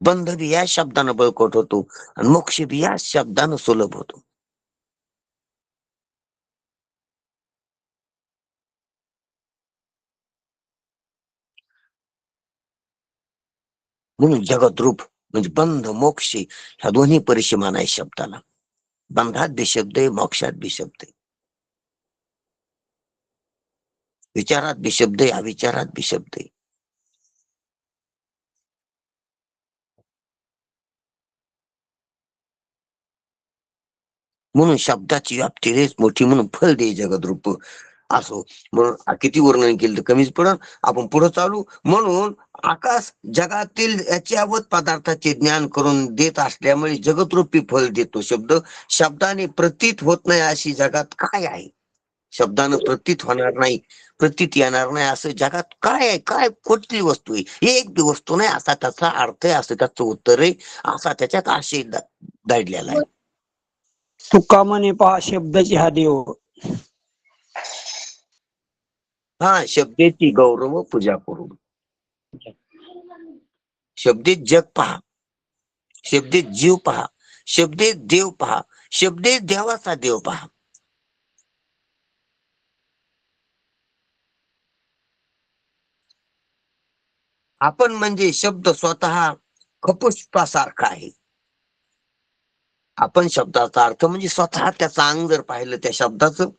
बंध बियाज शब्दानं बळकट होतो आणि मोक्ष बियाज शब्दानं सुलभ होतो. म्हणून जगद्रूप म्हणजे बंध मोक्ष ह्या दोन्ही परिसीमान आहे शब्दाला. बंधात बी शब्द आहे, मोक्षात बी शब्द आहे, विचारात बी शब्द आहे, अविचारात बी शब्द आहे. म्हणून शब्दाची व्याप्ती लयच मोठी, म्हणून फल दे जगद्रूप असो. म्हणून किती वर्णन केलं तर कमीच पडत. आपण पुढे चालू. म्हणून आकाश जगातील याच्यावत पदार्थाचे ज्ञान करून देत असल्यामुळे जगतरूपी फल देतो शब्द. शब्दाने प्रतीत होत नाही अशी जगात काय आहे? शब्दानं प्रतीत होणार नाही, प्रतीत येणार नाही असं जगात काय आहे? काय कुठली वस्तू आहे? एक बी वस्तू नाही असा त्याचा अर्थ आहे, असं त्याचं उत्तर आहे, असा त्याच्यात आशय दडलेला आहे. तुका म्हणे पहा शब्दाची हा देव. हा, शब्देची गौरव पूजा करू. शब्देत जग पहा, शब्देत जीव पहा, शब्देत देव पहा, शब्देत देवाचा देव पहा. आपण म्हणजे शब्द स्वतः खपुष्पासारखा आहे. आपण शब्दाचा अर्थ म्हणजे स्वतः त्याचा अंग जर पाहिलं, त्या शब्दाचं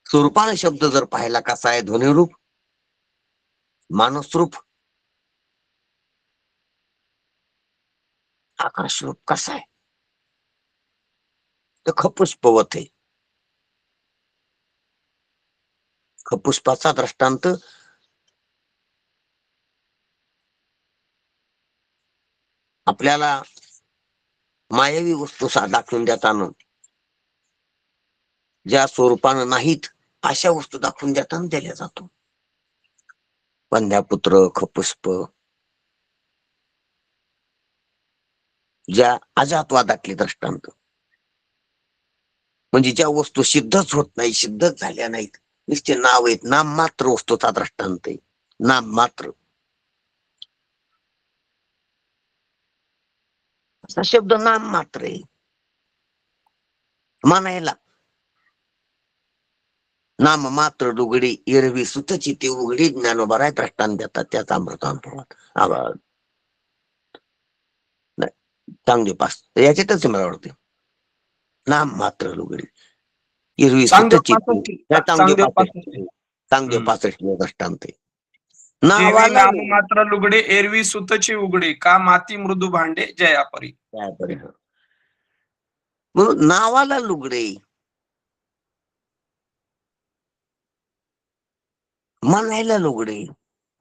स्वरूपानं शब्द जर पाहिला कसा आहे, ध्वनिरूप, मानसरूप, आकाशरूप कसा आहे, तर खपुष्पवत आहे. खपुष्पाचा दृष्टांत आपल्याला मायावी वस्तू दाखवून देताना, ज्या स्वरूपानं नाहीत अशा वस्तू दाखवून देताना दिल्या जातो. पंध्यापुत्र, खपुष्प, ज्या अजातवादातले दृष्टांत, म्हणजे ज्या वस्तू सिद्धच होत नाही, सिद्धच झाल्या नाहीत, नुसते नाव आहेत, नाम मात्र वस्तूचा दृष्टांत आहे. नाम मात्र असा शब्द नाम मात्र आहे म्हणायला. नाम मात्र दुगडी एरवी सुतची ते उघडी ज्ञानोबा राय दृष्टांत देतात त्याचा अमृतानुभवात. आभार. चांगदेव पास याच्यातच मला वाटते नाम मात्र लुगडे एरवी चांगदेव सुतची चांगदेव चांगदेव पासष्ट पासष्ट. चांगदेव हम्म. 65 दृष्टांत आहे. जेवी नावाला नाम मात्र लुगडे एरवी सुतची उघडे का माती मृदू भांडे जयापरी. म्हणून नावाला लुगडे म्हणायला लुगडे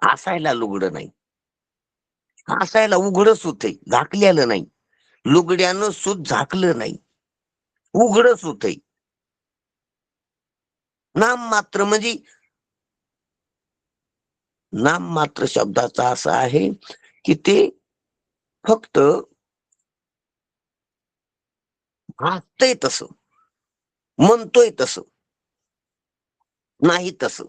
हसायला लुगडं नाही. हसायला उघड सुत आहे झाकलेलं नाही. लुगड्यानं सूत झाकलं नाही उघड सुत आहे. नाम मात्र म्हणजे नाम मात्र शब्दाचा असा आहे की ते फक्त भासतंय तसं म्हणतोय तसं नाही तसं.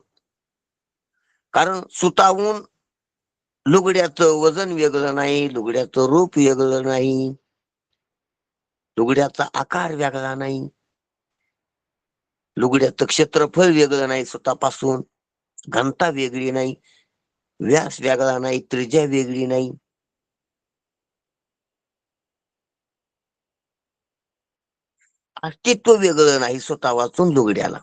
कारण सुतावून लुगड्याचं वजन वेगळं नाही, लुगड्याचं रूप वेगळं नाही, लुगड्याचा आकार वेगळा नाही, लुगड्याचं क्षेत्रफळ वेगळं नाही, सुतापासून घनता वेगळी नाही, व्यास वेगळा नाही, त्रिज्या वेगळी नाही. अस्तित्व वेगळं नाही स्वतः वाचून लुगड्याला.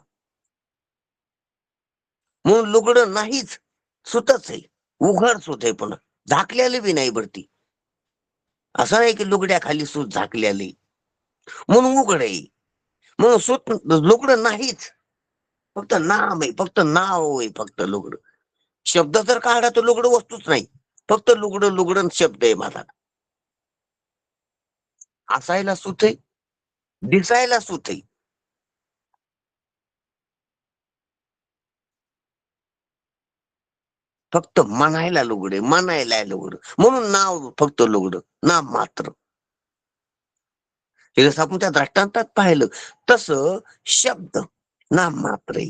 म्हणून लुगडं नाहीच सुतच आहे उघड सुत आहे पण झाकलेलं बी नाही भरती. असं नाही की लुगड्याखाली सूत झाकलेली म्हणून उघड आहे. म्हणून सूत लुगडं नाहीच फक्त नाम आहे फक्त नाव आहे फक्त लुगडं. शब्द जर काढला तर लुगडं वस्तूच नाही फक्त लुगडं लुगडं शब्द आहे माझा. असायला सूत आहे दिसायला सूत आहे फक्त म्हणायला लुगडे म्हणायला लुगडं म्हणून नाव फक्त लुगडं नाम मात्र. हे जसं आपण त्या दृष्टांतात पाहिलं तसं शब्द नाम मात्र आहे.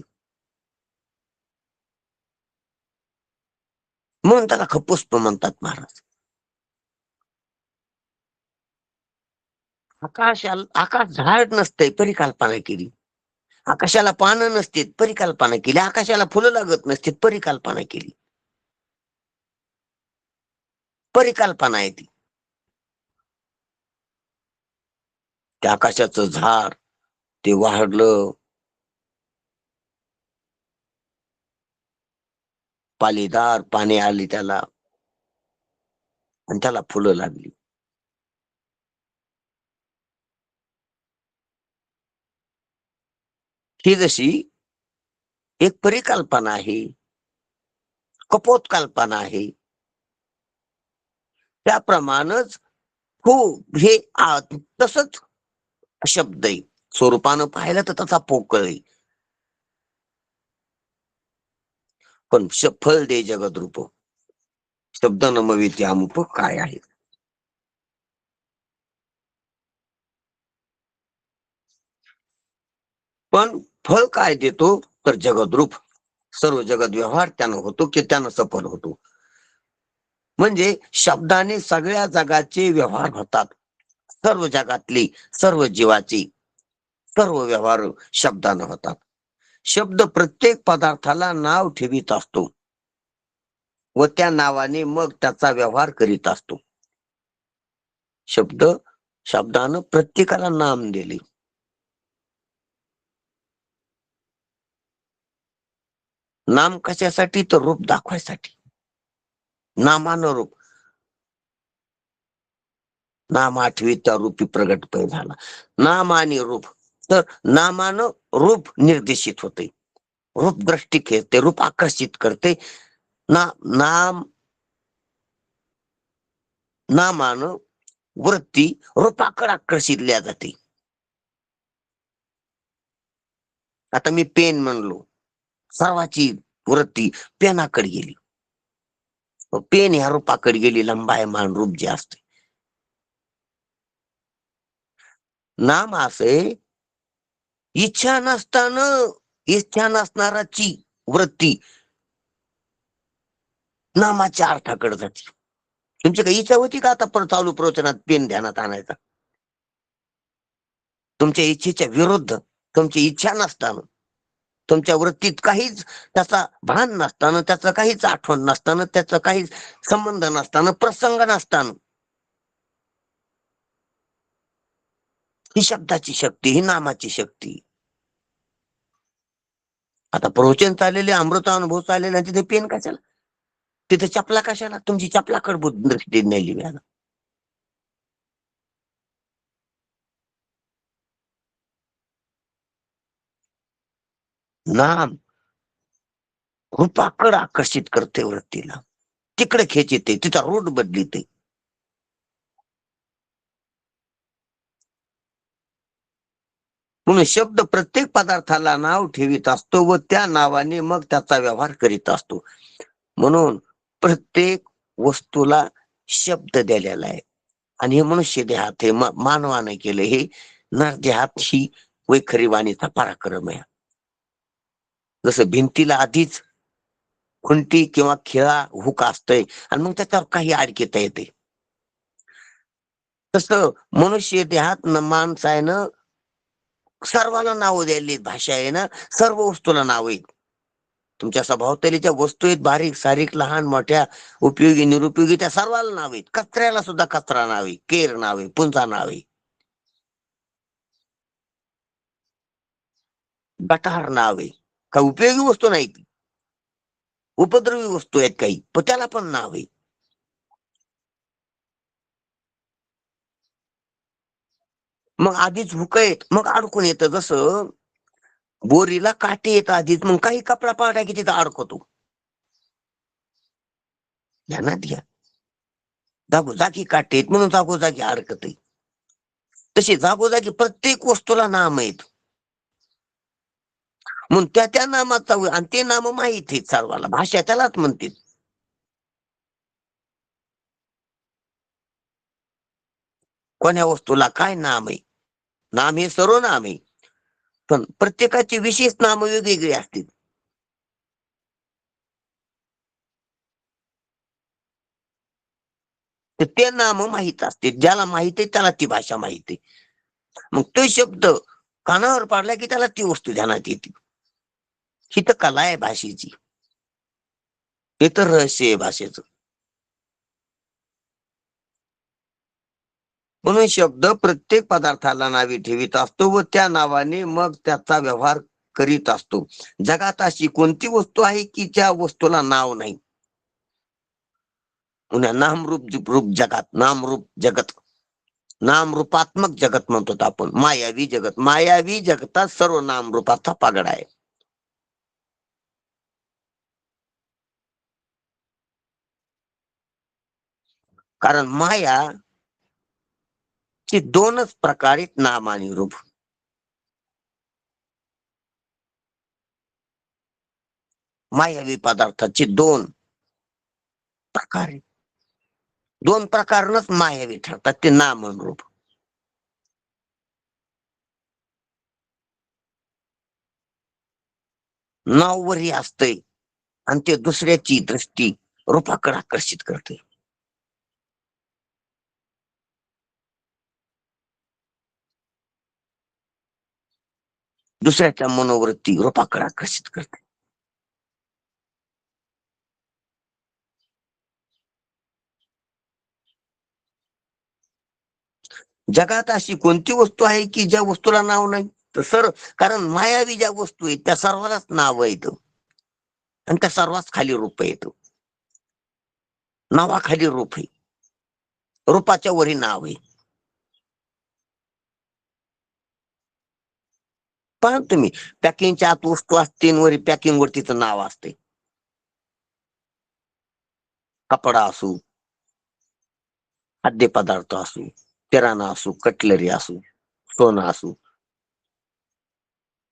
म्हणून त्याला खपुष्प म्हणतात महाराज. आकाश झाड नसतंय परिकल्पना केली. आकाशाला पानं नसतील परिकल्पना केली. आकाशाला फुलं लागत नसतील परिकल्पना केली. परिकल्पना आहे ती. त्या आकाशाचं झाड ते वाढलं पालीदार पाने आली त्याला आणि त्याला फुलं लागली. ही जशी एक परिकल्पना आहे कपोत कल्पना आहे त्याप्रमाणेच हो हे तसंच शब्द आहे. स्वरूपानं पाहिलं तर तसा पोकळ आहे पण फल दे जगद रूप शब्द नमविते अमुप काय आहे. पण फळ काय देतो तर जगद्रूप. सर्व जगद व्यवहार त्यानं होतो की त्यानं सफल होतो. म्हणजे शब्दाने सगळ्या जगाचे व्यवहार होतात. सर्व जगातली सर्व जीवाची सर्व व्यवहार शब्दानं होतात. शब्द प्रत्येक पदार्थाला नाव ठेवीत असतो व त्या नावाने मग त्याचा व्यवहार करीत असतो. शब्दानं प्रत्येकाला नाम दिले. नाम कशासाठी तर रूप दाखवायसाठी. नामानं रूप नाम आठवीचा रूपी प्रगट पै झाला. नाम आणि रूप तर नामानं रूप निर्देशित होते रूप दृष्टी खेळते रूप आकर्षित करते. नाम नामानं वृत्ती रूपाकडे आकर्षितल्या जाते. आता मी पेन म्हणलो सर्वाची वृत्ती पेनाकडे गेली. पेन ह्या रूपाकडे गेली लंबायमान रूप जे असते. नाम असे इच्छा नसणाराची वृत्ती नामाच्या अर्थाकडे जाते. तुमची काही इच्छा होती का आता परत चालू प्रवचनात पेन ध्यानात आणायचा. तुमच्या इच्छेच्या विरुद्ध तुमची इच्छा नसताना तुमच्या वृत्तीत काहीच त्याचा भान नसताना त्याचं काहीच आठवण नसताना त्याचा काहीच संबंध नसताना प्रसंग नसताना ही शब्दाची शक्ती, ही नामाची शक्ती. आता प्रवचन चाललेले, अमृत अनुभव चाललेला आणि तिथे पेन कशाला, तिथे चपला कशाला, तुमची चपलाकडे दृष्टी नेली मी. नाम रूपाकडे आकर्षित करते वृत्तीला, तिकडे खेचते, तिचा रूट बदलिते. म्हणून शब्द प्रत्येक पदार्थाला नाव ठेवीत असतो व त्या नावाने मग त्याचा व्यवहार करीत असतो. म्हणून प्रत्येक वस्तूला शब्द दिलेला आहे. आणि हे मनुष्य देहात, हे मानवाने केलं, हे नरदेहात ही वैखरी वाणीचा पराक्रम आहे. जसं भिंतीला आधीच खुंटी किंवा खिळा हुक असतंय आणि मग त्याच्यावर काही अडकिता येते, तसं मनुष्य देहात माणसानं सर्वाला नाव द्यायली. भाषा आहे ना, सर्व वस्तूला नाव आहेत. तुमच्या सभोवतालीच्या वस्तू आहेत, बारीक सारीक, लहान मोठ्या, उपयोगी निरुपयोगी, त्या सर्वाला नाव आहेत. कचऱ्याला सुद्धा कचरा नाव आहे, केर नाव आहे, पुंजा नाव आहे, गटार नाव आहे. का उपयोगी वस्तू नाही, उपद्रवी वस्तू आहेत काही, पण त्याला पण नाव आहे. मग आधीच हुक आहेत, मग अडकून येतं. जसं बोरीला काटे येत आधीच, मग काही कपडा पाडा की तिथं अडकवतो. ध्यानात घ्या, जागोजागी काटे आहेत म्हणून जागोजागी अडकत आहे. तसे जागोजागी प्रत्येक वस्तूला नाम आहेत, म्हणून त्या त्या नामाचा, आणि ते नाम माहित आहेत सर्वाला. भाषा त्यालाच म्हणते. कोण्या वस्तूला काय नाम आहे, नाम हे सर्व नाम आहे, पण प्रत्येकाची विशेष नाम वेगवेगळी असतील. तर ते नाम माहित असते, ज्याला माहित आहे त्याला ती भाषा माहित आहे. मग तो शब्द कानावर पाडला की त्याला ती वस्तू ध्यानात येते. ही तर कला आहे भाषेची, हे तर रहस्य आहे भाषेचं. म्हणून शब्द प्रत्येक पदार्थाला नावे ठेवीत असतो व त्या नावाने मग त्याचा व्यवहार करीत असतो. जगात अशी कोणती वस्तू आहे की ज्या वस्तूला नाव नाही? पुन्हा नामरूप जगात, नामरूप जगत, नामरूपात्मक जगत म्हणतो आपण. मायावी जगत, मायावी जगतात सर्व नामरूपाचा पागड आहे. कारण माया ची दोनच प्रकारे, नाम आणि रूप. मायावी पदार्थाचे दोन प्रकार, दोन प्रकारनच मायावी ठरतात, ते नाम आणि रूप. नाव वरी असतंय आणि ते दुसऱ्याची दृष्टी रूपाकडे आकर्षित करते. दुसऱ्याच्या मनोवृत्ती रूपाकडे आकर्षित करते. जगात अशी कोणती वस्तू आहे की ज्या वस्तूला नाव नाही? तर सर, कारण मायावी ज्या वस्तू आहेत त्या सर्वांनाच नाव येतं आणि त्या सर्वात खाली रूप येतं. नावाखाली रूप आहे, रूपाच्या वरी नाव आहे. पहा तुम्ही, पॅकिंगच्या आत वस्तू असते, वरी पॅकिंग वर तिचं नाव असते. कपडा असू, खाद्यपदार्थ असू, किराणा असू, कटलरी असू, सोनं असू,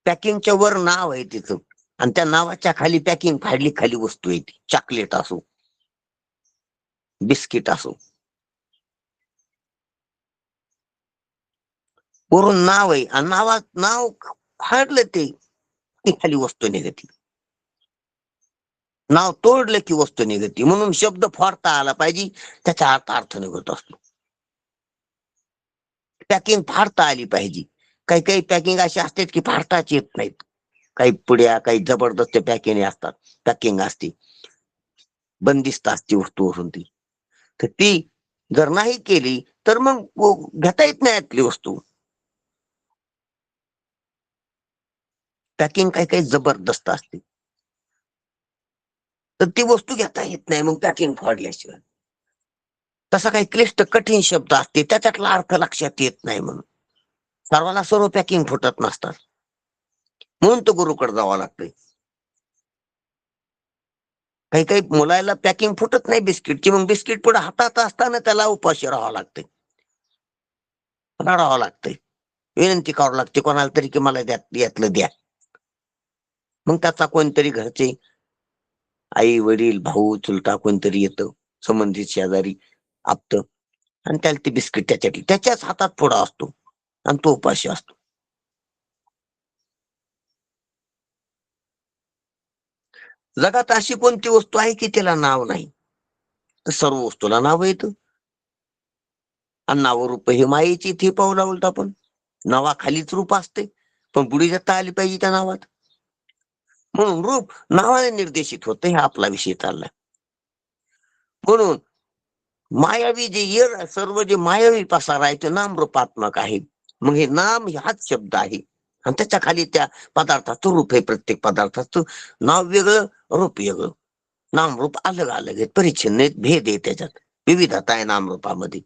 पॅकिंगच्या वर नाव आहे तिचं आणि त्या नावाच्या खाली पॅकिंग फाडली खाली वस्तू येते. चॉकलेट असो, बिस्किट असो, वरून नाव आहे आणि नावात नाव फाडलं ते ती खाली वस्तू निघती. नाव तोडलं की वस्तू निघती. म्हणून शब्द फाडता आला पाहिजे, त्याचा अर्थ निघत असतो. पॅकिंग फाडता आली पाहिजे. काही काही पॅकिंग अशी असतात की फाडताच येत नाहीत. काही पुड्या, काही जबरदस्त पॅकिंग असतात, पॅकिंग असते, बंदिस्त असते वस्तू वरून ती. तर ती जर नाही केली तर मग घेता येत नाही आतली वस्तू. पॅकिंग काही काही जबरदस्त असते, तर ती वस्तू घेता येत नाही मग पॅकिंग फाडल्याशिवाय. तसा काही क्लिष्ट कठीण शब्द असते त्याच्यातला अर्थ लक्षात येत नाही म्हणून सर्वांना सर्व पॅकिंग फुटत नसतात, म्हणून तो गुरुकडे जावं लागतंय. काही काही मुलाला पॅकिंग फुटत नाही बिस्किटची, मग बिस्किट पुढे हातात असताना त्याला उपाशी राहावं लागतंय, रडावं लागतंय, विनंती करावं लागते कोणाला तरी की मला यातलं द्या. मग त्याचा कोणतरी घरचे आई वडील भाऊ चुलता कोणतरी येतं, संबंधित शेजारी आपत, आणि त्याला ते बिस्किट त्याच्याच हातात पुढा असतो आणि तो उपाशी असतो. जगात अशी कोणती वस्तू आहे की त्याला नाव नाही? तर सर्व वस्तूला नाव येतं, आणि नाव रूप हे मायेची थे पाहू लागलो आपण. नावाखालीच रूप असते, पण बुडी जाता आली पाहिजे त्या नावात, म्हणून रूप नावाने निर्देशित होतं. हे आपला विषय चाललाय. म्हणून मायावी जे सर्व जे मायावी पसार आहे ते नाम रूपात्मक आहे. मग हे नाम हाच शब्द आहे, आणि त्याच्या खाली त्या पदार्थाचं रूप आहे. प्रत्येक पदार्थाचं नाव वेगळं, रूप वेगळं. नाम रूप अलग अलग आहेत, परिच्छिन्न आहेत, भेद आहे, त्याच्यात विविधता आहे नामरूपामध्ये.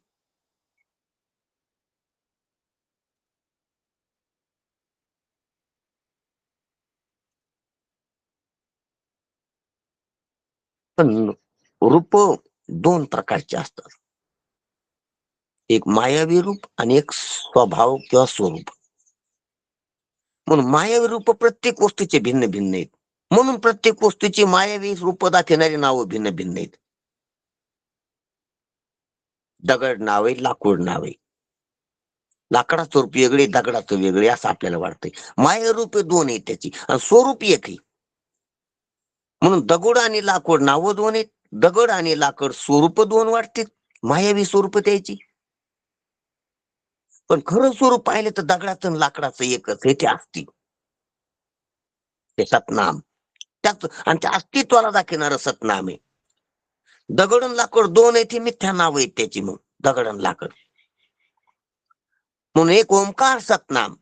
पण रूप दोन प्रकारचे असतात, एक मायावी रूप आणि एक स्वभाव किंवा स्वरूप. म्हणून मायावी रूप प्रत्येक वस्तूचे भिन्न भिन्न आहेत, म्हणून प्रत्येक वस्तूची मायावी रूप दाखवणारी नावं भिन्न भिन्न आहेत. दगड नाव आहे, लाकूड नाव आहे. लाकडाचं रूप वेगळे, दगडाचं वेगळे असं आपल्याला वाटतंय. माया रूप दोन आहेत त्याची, आणि स्वरूप एक आहे. म्हणून दगड आणि लाकूड नावं दोन आहेत, दगड आणि लाकड स्वरूप दोन वाटते, मायावी स्वरूप त्याची. पण खरं स्वरूप पाहिलं तर दगडाचं आणि लाकडाचं एकच आहे, ते असती, ते सतनाम. त्याच आणि त्या अस्तित्वाला दाखवणारं सतनाम आहे. दगड आणि लाकड दोन आहे, ते मिथ्या नाव आहेत त्याची. मग दगड आणि लाकड म्हणून एक ओंकार सतनाम.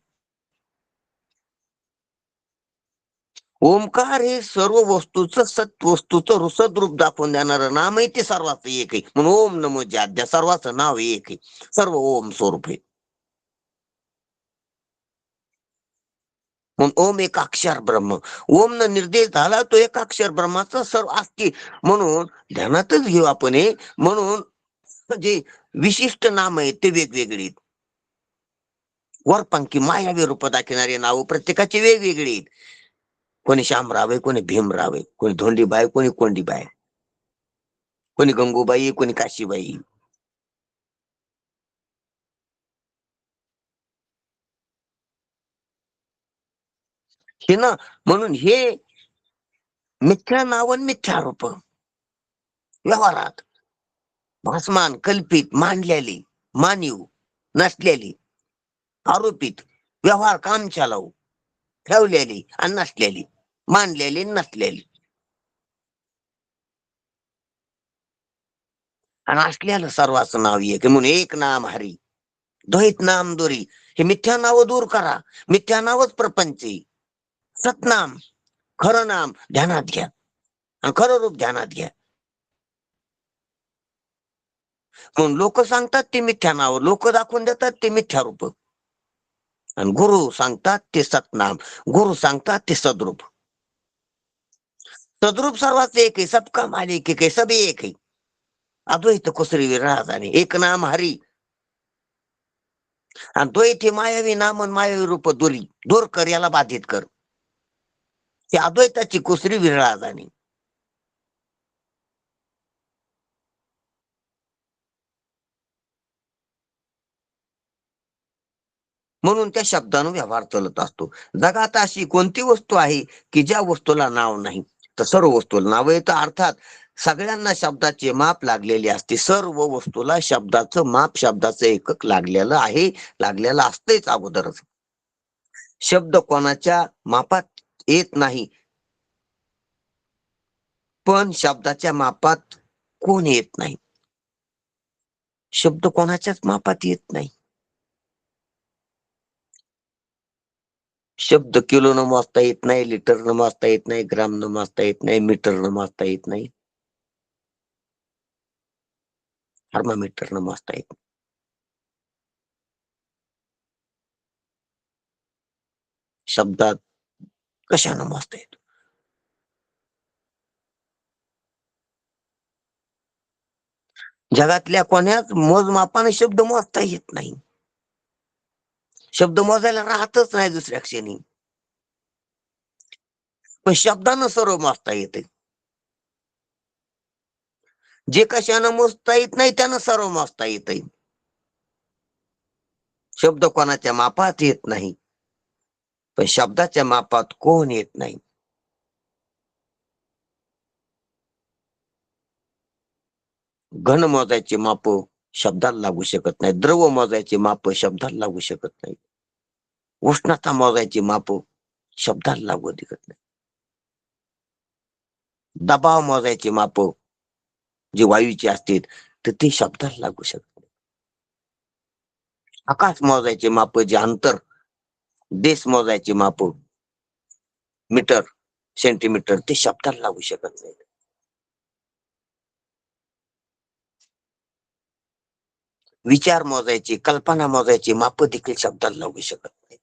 ओंकार हे सर्व वस्तूचं वस्तूचं सद्रूप दाखवून देणारं नाम आहे, ते सर्वात एक आहे. म्हणून ओम नमो ज्याद्या सर्वाचं नाव एक आहे, सर्व ओम स्वरूप आहे. म्हणून ओम एक अक्षर ब्रह्म, ओम न निर्देश झाला तो एक अक्षर ब्रह्माचा सर्व असते. म्हणून ध्यानातच घेऊ आपण हे. म्हणून जे विशिष्ट नाम आहेत ते वेगवेगळे आहेत. वरपंकी मायावी रूप दाखवणारे नाव प्रत्येकाचे वेगवेगळे आहेत. कोणी शामराव आहे, कोणी भीमराव आहे, कोणी धोंडीबाई, कोणी कोंडीबाई, कोणी गंगूबाई, कोणी काशीबाई. हे ना, म्हणून हे मिथ्या नाव आणि मिथ्या रूप व्यवहारात भासमान कल्पित मांडलेली, मानीव नसलेली, आरोपित, व्यवहार काम चालवू ठेवलेली आणि नसलेली, मानलेली नसलेली, आणि असलेलं सर्वांचं नाव एक म्हणून एक नाम हरी, द्वैत नाम दोरी. हे मिथ्या नाव दूर करा, मिथ्या नावच प्रपंच आहे. सतनाम खरं नाम ध्यानात घ्या, आणि खरं रूप ध्यानात घ्या. म्हणून लोक सांगतात ते मिथ्या नाव, लोक दाखवून देतात ते मिथ्या रूप, आणि गुरु सांगतात ते सतनाम, गुरु सांगतात ते सद्रूप. सद्रूप सर्वात एक आहे, सबका मालिक एक आहे, सब एक आहे. अद्वैत कुसरी विराजाने एक नाम हरी, आणि द्वैत हे मायावी नाम आणि मायावी रूप दूर कर, याला बाधित कर. ते अद्वैताची कुसरी विराजाने. म्हणून त्या शब्दानं व्यवहार चालत असतो. जगात अशी कोणती वस्तू आहे की ज्या वस्तूला नाव नाही? तर सर्व वस्तूला नाव येतं. अर्थात सगळ्यांना शब्दाचे माप लागलेले असते. सर्व वस्तूला शब्दाचं माप, शब्दाचं एकक लागलेलं आहे, लागलेलं असतेच अगोदरच. शब्द कोणाच्या मापात येत नाही, पण शब्दाच्या मापात कोण येत नाही. शब्द कोणाच्याच मापात येत नाही. शब्द किलो न मोजता येत नाही, लिटर न मोजता येत नाही, ग्राम न मोजता येत नाही, मीटर न मोजता येत नाही, थर्मामीटर न मोजता येत नाही. शब्दात कशानं मोजता येतो? जगातल्या कोण्याच मोजमापाने शब्द मोजता येत नाही. शब्द मोजायला राहतच नाही दुसऱ्या क्षणी. पण शब्दानं सर्व मोजता येते. जे कशानं मोजता येत नाही त्यानं सर्व मोजता येते. शब्द कोणाच्या मापात येत नाही, पण शब्दाच्या मापात कोण येत नाही. घन मोजायचे माप शब्दाला लागू शकत नाही, द्रव मोजायचे माप शब्दाला लागू शकत नाही, उष्णता मोजायची माप शब्दाला लागू शकत नाही, दबाव मोजायचे माप जे वायूचे असतील तर ते शब्दाला लागू शकत नाही. आकाश मोजायचे माप जे अंतर, देश मोजायचे माप मीटर, सेंटीमीटर ते शब्दाला लागू शकत नाही. विचार मोजायचे, कल्पना मोजायची माप देखील शब्दाला लागू शकत नाही.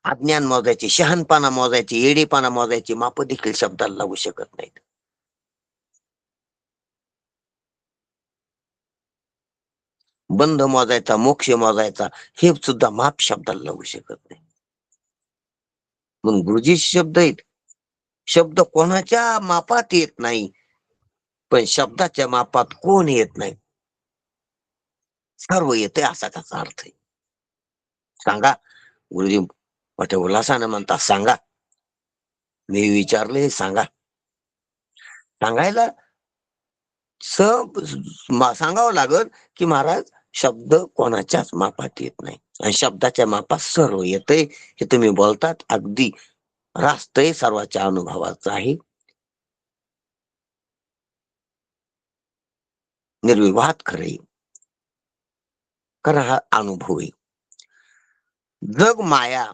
अज्ञान मोजायचे, शहाणपणा मोजायचे, येडेपणा मोजायचे माप देखील शब्दाला लागू शकत नाहीत. बंध मोजायचा, मोक्ष मोजायचा हे सुद्धा माप शब्दाला लागू शकत नाही. म्हणून गुरुजी शब्द आहेत, शब्द कोणाच्या मापात येत नाही, पण शब्दाच्या मापात कोण येत नाही. सर्व येते असा त्याचा अर्थ आहे. सांगा, गुरुजी मोठ्या उल्हासानं म्हणतात, सांगा. मी विचारले, सांगा. सांगायला सांगावं लागल की महाराज शब्द कोणाच्याच मापात येत नाही आणि शब्दाच्या मापात सर्व येतंय. हे तुम्ही बोलतात अगदी रास्तय, सर्वांच्या अनुभवाचं आहे, निर्विवाद खरे, कारण हा अनुभव आहे. जग माया,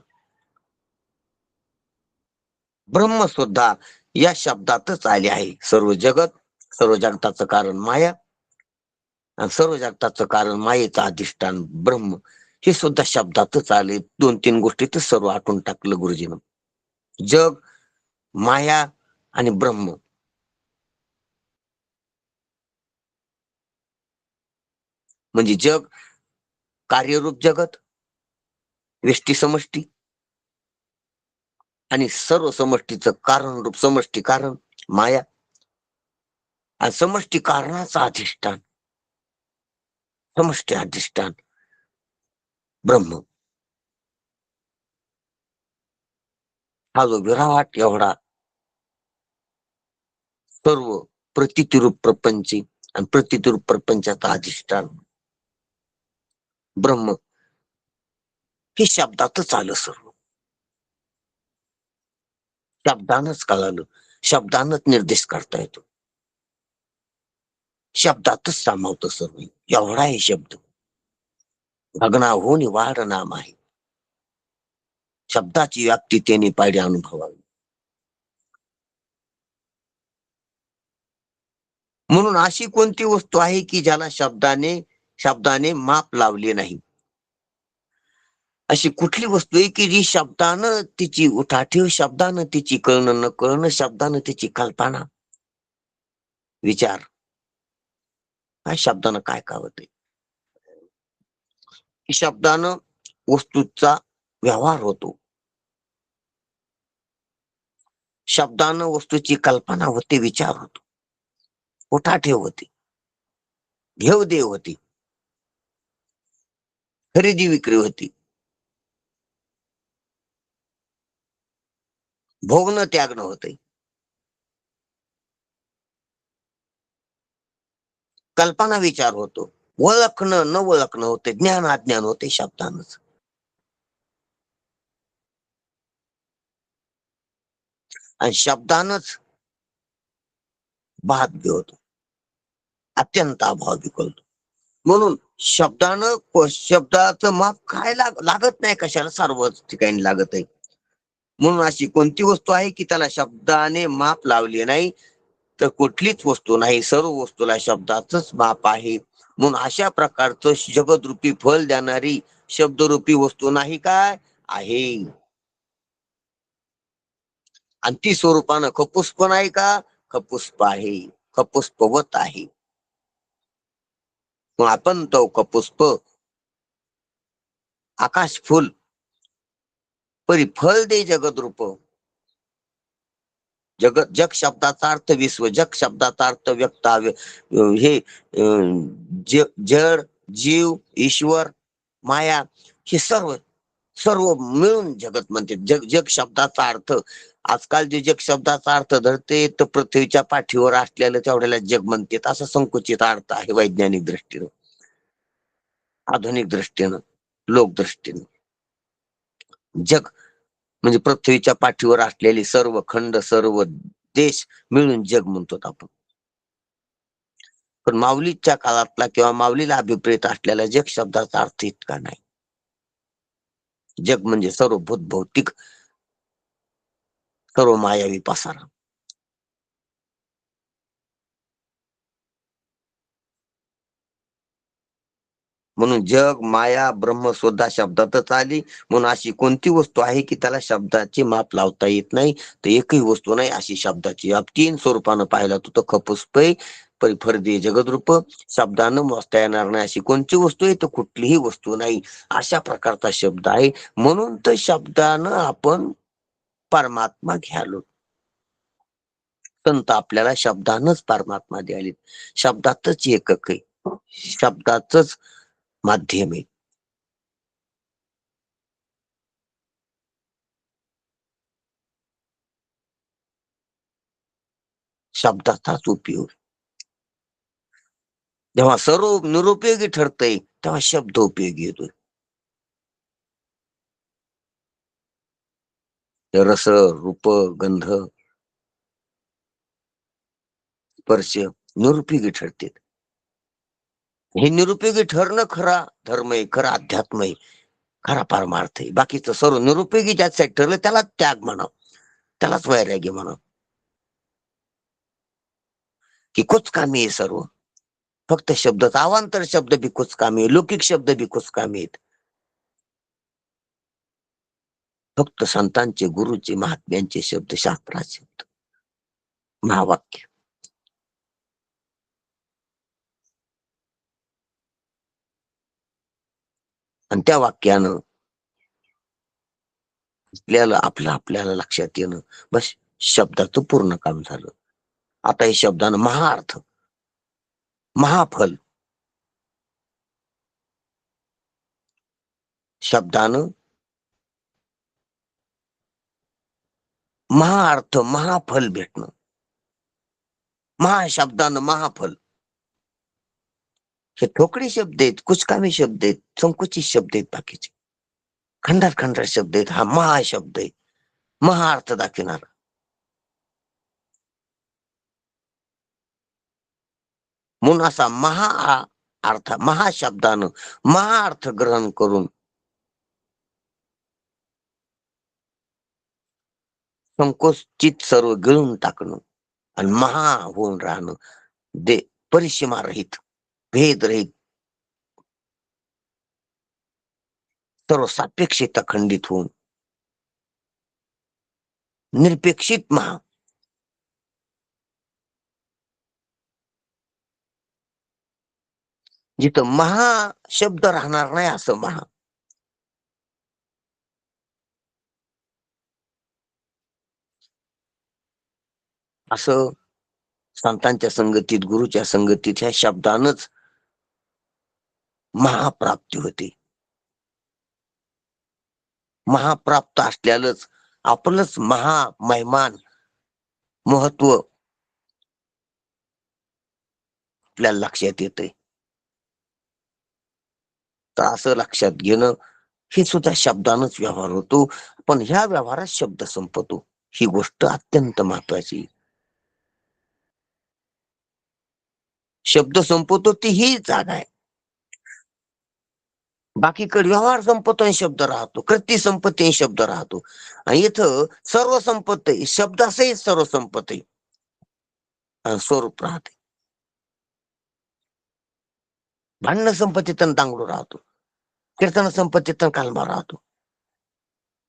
ब्रह्म सुद्धा या शब्दातच आले आहे. सर्व जगत, सर्व जगताचं कारण माया आणि सर्व जगताचं कारण मायेचं अधिष्ठान ब्रह्म हे सुद्धा शब्दातच आले. 2-3 गोष्टीतच सर्व आटून टाकलं गुरुजीनं. जग, माया आणि ब्रह्म. म्हणजे जग कार्यरूप जगत, व्यष्टी समष्टी आणि सर्व समष्टीचं कारण रूप समष्टी कारण माया आणि समष्टी कारणाचं अधिष्ठान, समष्टी अधिष्ठान ब्रह्म. हा जो विराट एवढा सर्व प्रतितिरूप प्रपंच आणि प्रतितिरूप प्रपंचाचा अधिष्ठान ब्रह्म हे शब्दातच आलं. सर्व शब्दानच कळालं, शब्दानच निर्देश करता येतो, शब्दातच सामावतं सर्व. एवढा आहे शब्द, भग्नाहून वाढ नाम आहे. शब्दाची व्याप्ती त्याने पाहिजे अनुभवावी. म्हणून अशी कोणती वस्तू आहे की ज्याला शब्दाने माप लावले नाही? अशी कुठली वस्तू आहे की जी शब्दानं तिची उठाठेव, शब्दानं तिची कळणं न कळणं, शब्दानं तिची कल्पना, विचार, काय शब्दानं काय होते? शब्दानं वस्तूचा व्यवहार होतो, शब्दानं वस्तूची कल्पना होते, विचार होतो, उठाठेव होती, घेव देव होती, खरेदी विक्री होती, भोगणं त्यागणं होते, कल्पना विचार होतो, ओळखणं न ओळखणं होते, ज्ञान अज्ञान होते शब्दानच. आणि शब्दानच बाद बी होतो, अत्यंत अभाव बिकलतो. म्हणून शब्दाचं माप काय लागत नाही, कशाला सर्व ठिकाणी लागत आहे. म्हणून अशी कोणती वस्तू आहे की त्याला शब्दाने माप लावले नाही, तर कुठलीच वस्तू नाही. सर्व वस्तूला शब्दाचंच माप आहे. म्हणून अशा प्रकारचं जगदरूपी फल देणारी शब्दरूपी वस्तू नाही काय आहे. आणि ती स्वरूपानं खपुष्प नाही का, खपुष्प आहे, खपुष्पवत आहे. मग आपण तो खपुष्प आकाश फुल परी फल दे जगदरूप. जग शब्दाचा अर्थ विश्व, जग शब्दाचा अर्थ व्यक्त, हे जड, जीव, ईश्वर, माया, हे सर्व सर्व मिळून जगत म्हणते. जग शब्दाचा अर्थ आजकाल जे जग शब्दाचा अर्थ धरते तर पृथ्वीच्या पाठीवर असलेलं तेवढ्याला जग म्हणते, असा संकुचित अर्थ आहे वैज्ञानिक दृष्टीनं, आधुनिक दृष्टीनं, लोकदृष्टीनं. जग म्हणजे पृथ्वीच्या पाठीवर असलेले सर्व खंड, सर्व देश मिळून जग म्हणतो आपण. पण माऊलीच्या काळातला किंवा माऊलीला अभिप्रेत असलेला जग शब्दाचा अर्थ इतका नाही. जग म्हणजे सर्व भूत भौतिक, सर्व मायावी पसारा. म्हणून जग, माया, ब्रह्म सुद्धा शब्दातच आली. म्हणून अशी कोणती वस्तू आहे की त्याला शब्दाची माप लावता येत नाही, तर एकही वस्तू नाही अशी शब्दाची. तीन स्वरूपानं पाहिला तो खपुष्पय परिफर्दे जगदरूप, शब्दानं मोजता येणार नाही अशी कोणती वस्तू आहे, तर कुठलीही वस्तू नाही अशा प्रकारचा शब्द आहे. म्हणून तर शब्दानं आपण परमात्मा घ्यालो. संत आपल्याला शब्दानच परमात्मा द्यायले. शब्दातच एकक आहे, शब्दाचंच माध्यम आहे. शब्दाचाच उपयोग. जेव्हा सर्व निरुपयोगी ठरतंय तेव्हा शब्द उपयोगी येतोय. रस, रूप, गंध, स्पर्श निरुपयोगी ठरते. हे निरुपयोगी ठरणं खरा धर्म आहे, खरा अध्यात्म आहे, खरा परमार्थ आहे. बाकीचं सर्व निरुपयोगी ज्यासाठी ठरलं त्याला त्याग म्हणा, त्यालाच वैराग्य म्हणा, की कुचकामी आहे सर्व. फक्त शब्द, अवांतर शब्द बी कुचकामी, लौकिक शब्द बी कुचकामी आहेत. फक्त संतांचे, गुरुचे, महात्म्यांचे शब्द, शास्त्राचे शब्द, महावाक्य. आणि त्या वाक्यानं आपल्याला लक्षात येणं, बस शब्दाचं पूर्ण काम झालं. आता हे शब्दानं महाअर्थ, महाफल, शब्दानं महाअर्थ, महाफल भेटणं, महाशब्दानं महाफल. हे ठोकळे शब्द आहेत, कुचकामी शब्द आहेत, संकुचित शब्द आहेत, बाकीचे खंडात शब्द आहेत. हा महाशब्द आहे, महाअर्थ दाखवणारा. म्हणून असा अर्थ, महाशब्दानं महाअर्थ ग्रहण करून संकोचित सर्व गिळून टाकणं आणि महा होऊन राहणं, परिसीमा रहित, भेद रहित, सर्व सापेक्षता खंडित होऊन निरपेक्षित महा. जिथं महा शब्द राहणार नाही असं महा. असं संतांच्या संगतीत, गुरुच्या संगतीत ह्या शब्दानच महाप्राप्ती होते. महाप्राप्त असल्यालाच आपलंच महिमान महत्व आपल्याला लक्षात येते. तर असं लक्षात घेणं, हे सुद्धा शब्दानच व्यवहार होतो. पण ह्या व्यवहारात शब्द संपतो, ही गोष्ट अत्यंत महत्वाची. शब्द संपवतो ती ही जागा आहे. बाकीकडे व्यवहार संपतो आणि शब्द राहतो, कृती संपत्ती आणि शब्द राहतो. आणि इथं सर्व संपत्ती शब्दासहित सर्व संपत्ती स्वरूप राहते. भांडण संपत्तीतून तांगडू राहतो, कीर्तन संपत्तीतून कालमा राहतो.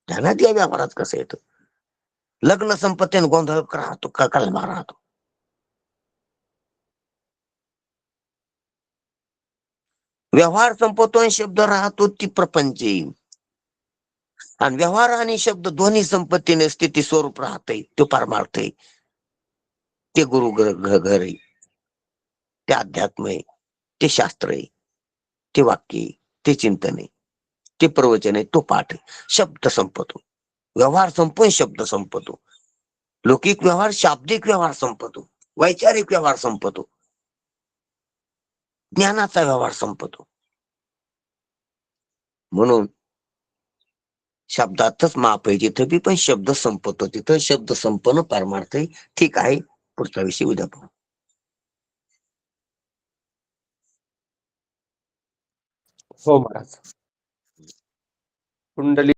ध्यानात या व्यवहारात कसं येतं. लग्न संपत्तीने गोंधळ राहतो, कालमा राहतो. व्यवहार संपतो आणि शब्द राहतो, ती प्रपंच येईल. आणि व्यवहार आणि शब्द दोन्ही संपत्तीने स्थिती स्वरूप राहते, तो परमार्थ आहे. ते गुरु घर आहे, ते अध्यात्म आहे, ते शास्त्र आहे, ते वाक्य आहे, ते चिंतन आहे, ते प्रवचन आहे, तो पाठ आहे. शब्द संपतो, व्यवहार संपून शब्द संपतो. लौकिक व्यवहार, शाब्दिक व्यवहार संपतो, वैचारिक व्यवहार संपतो, ज्ञानाचा व्यवहार संपतो. म्हणून शब्दातच माप आहे जिथं बी, पण शब्द संपतो तिथं शब्द संपन्न परमार्थ आहे. ठीक आहे, पुढचा विषय उद्या पाहू. हो महाराज. कुंडली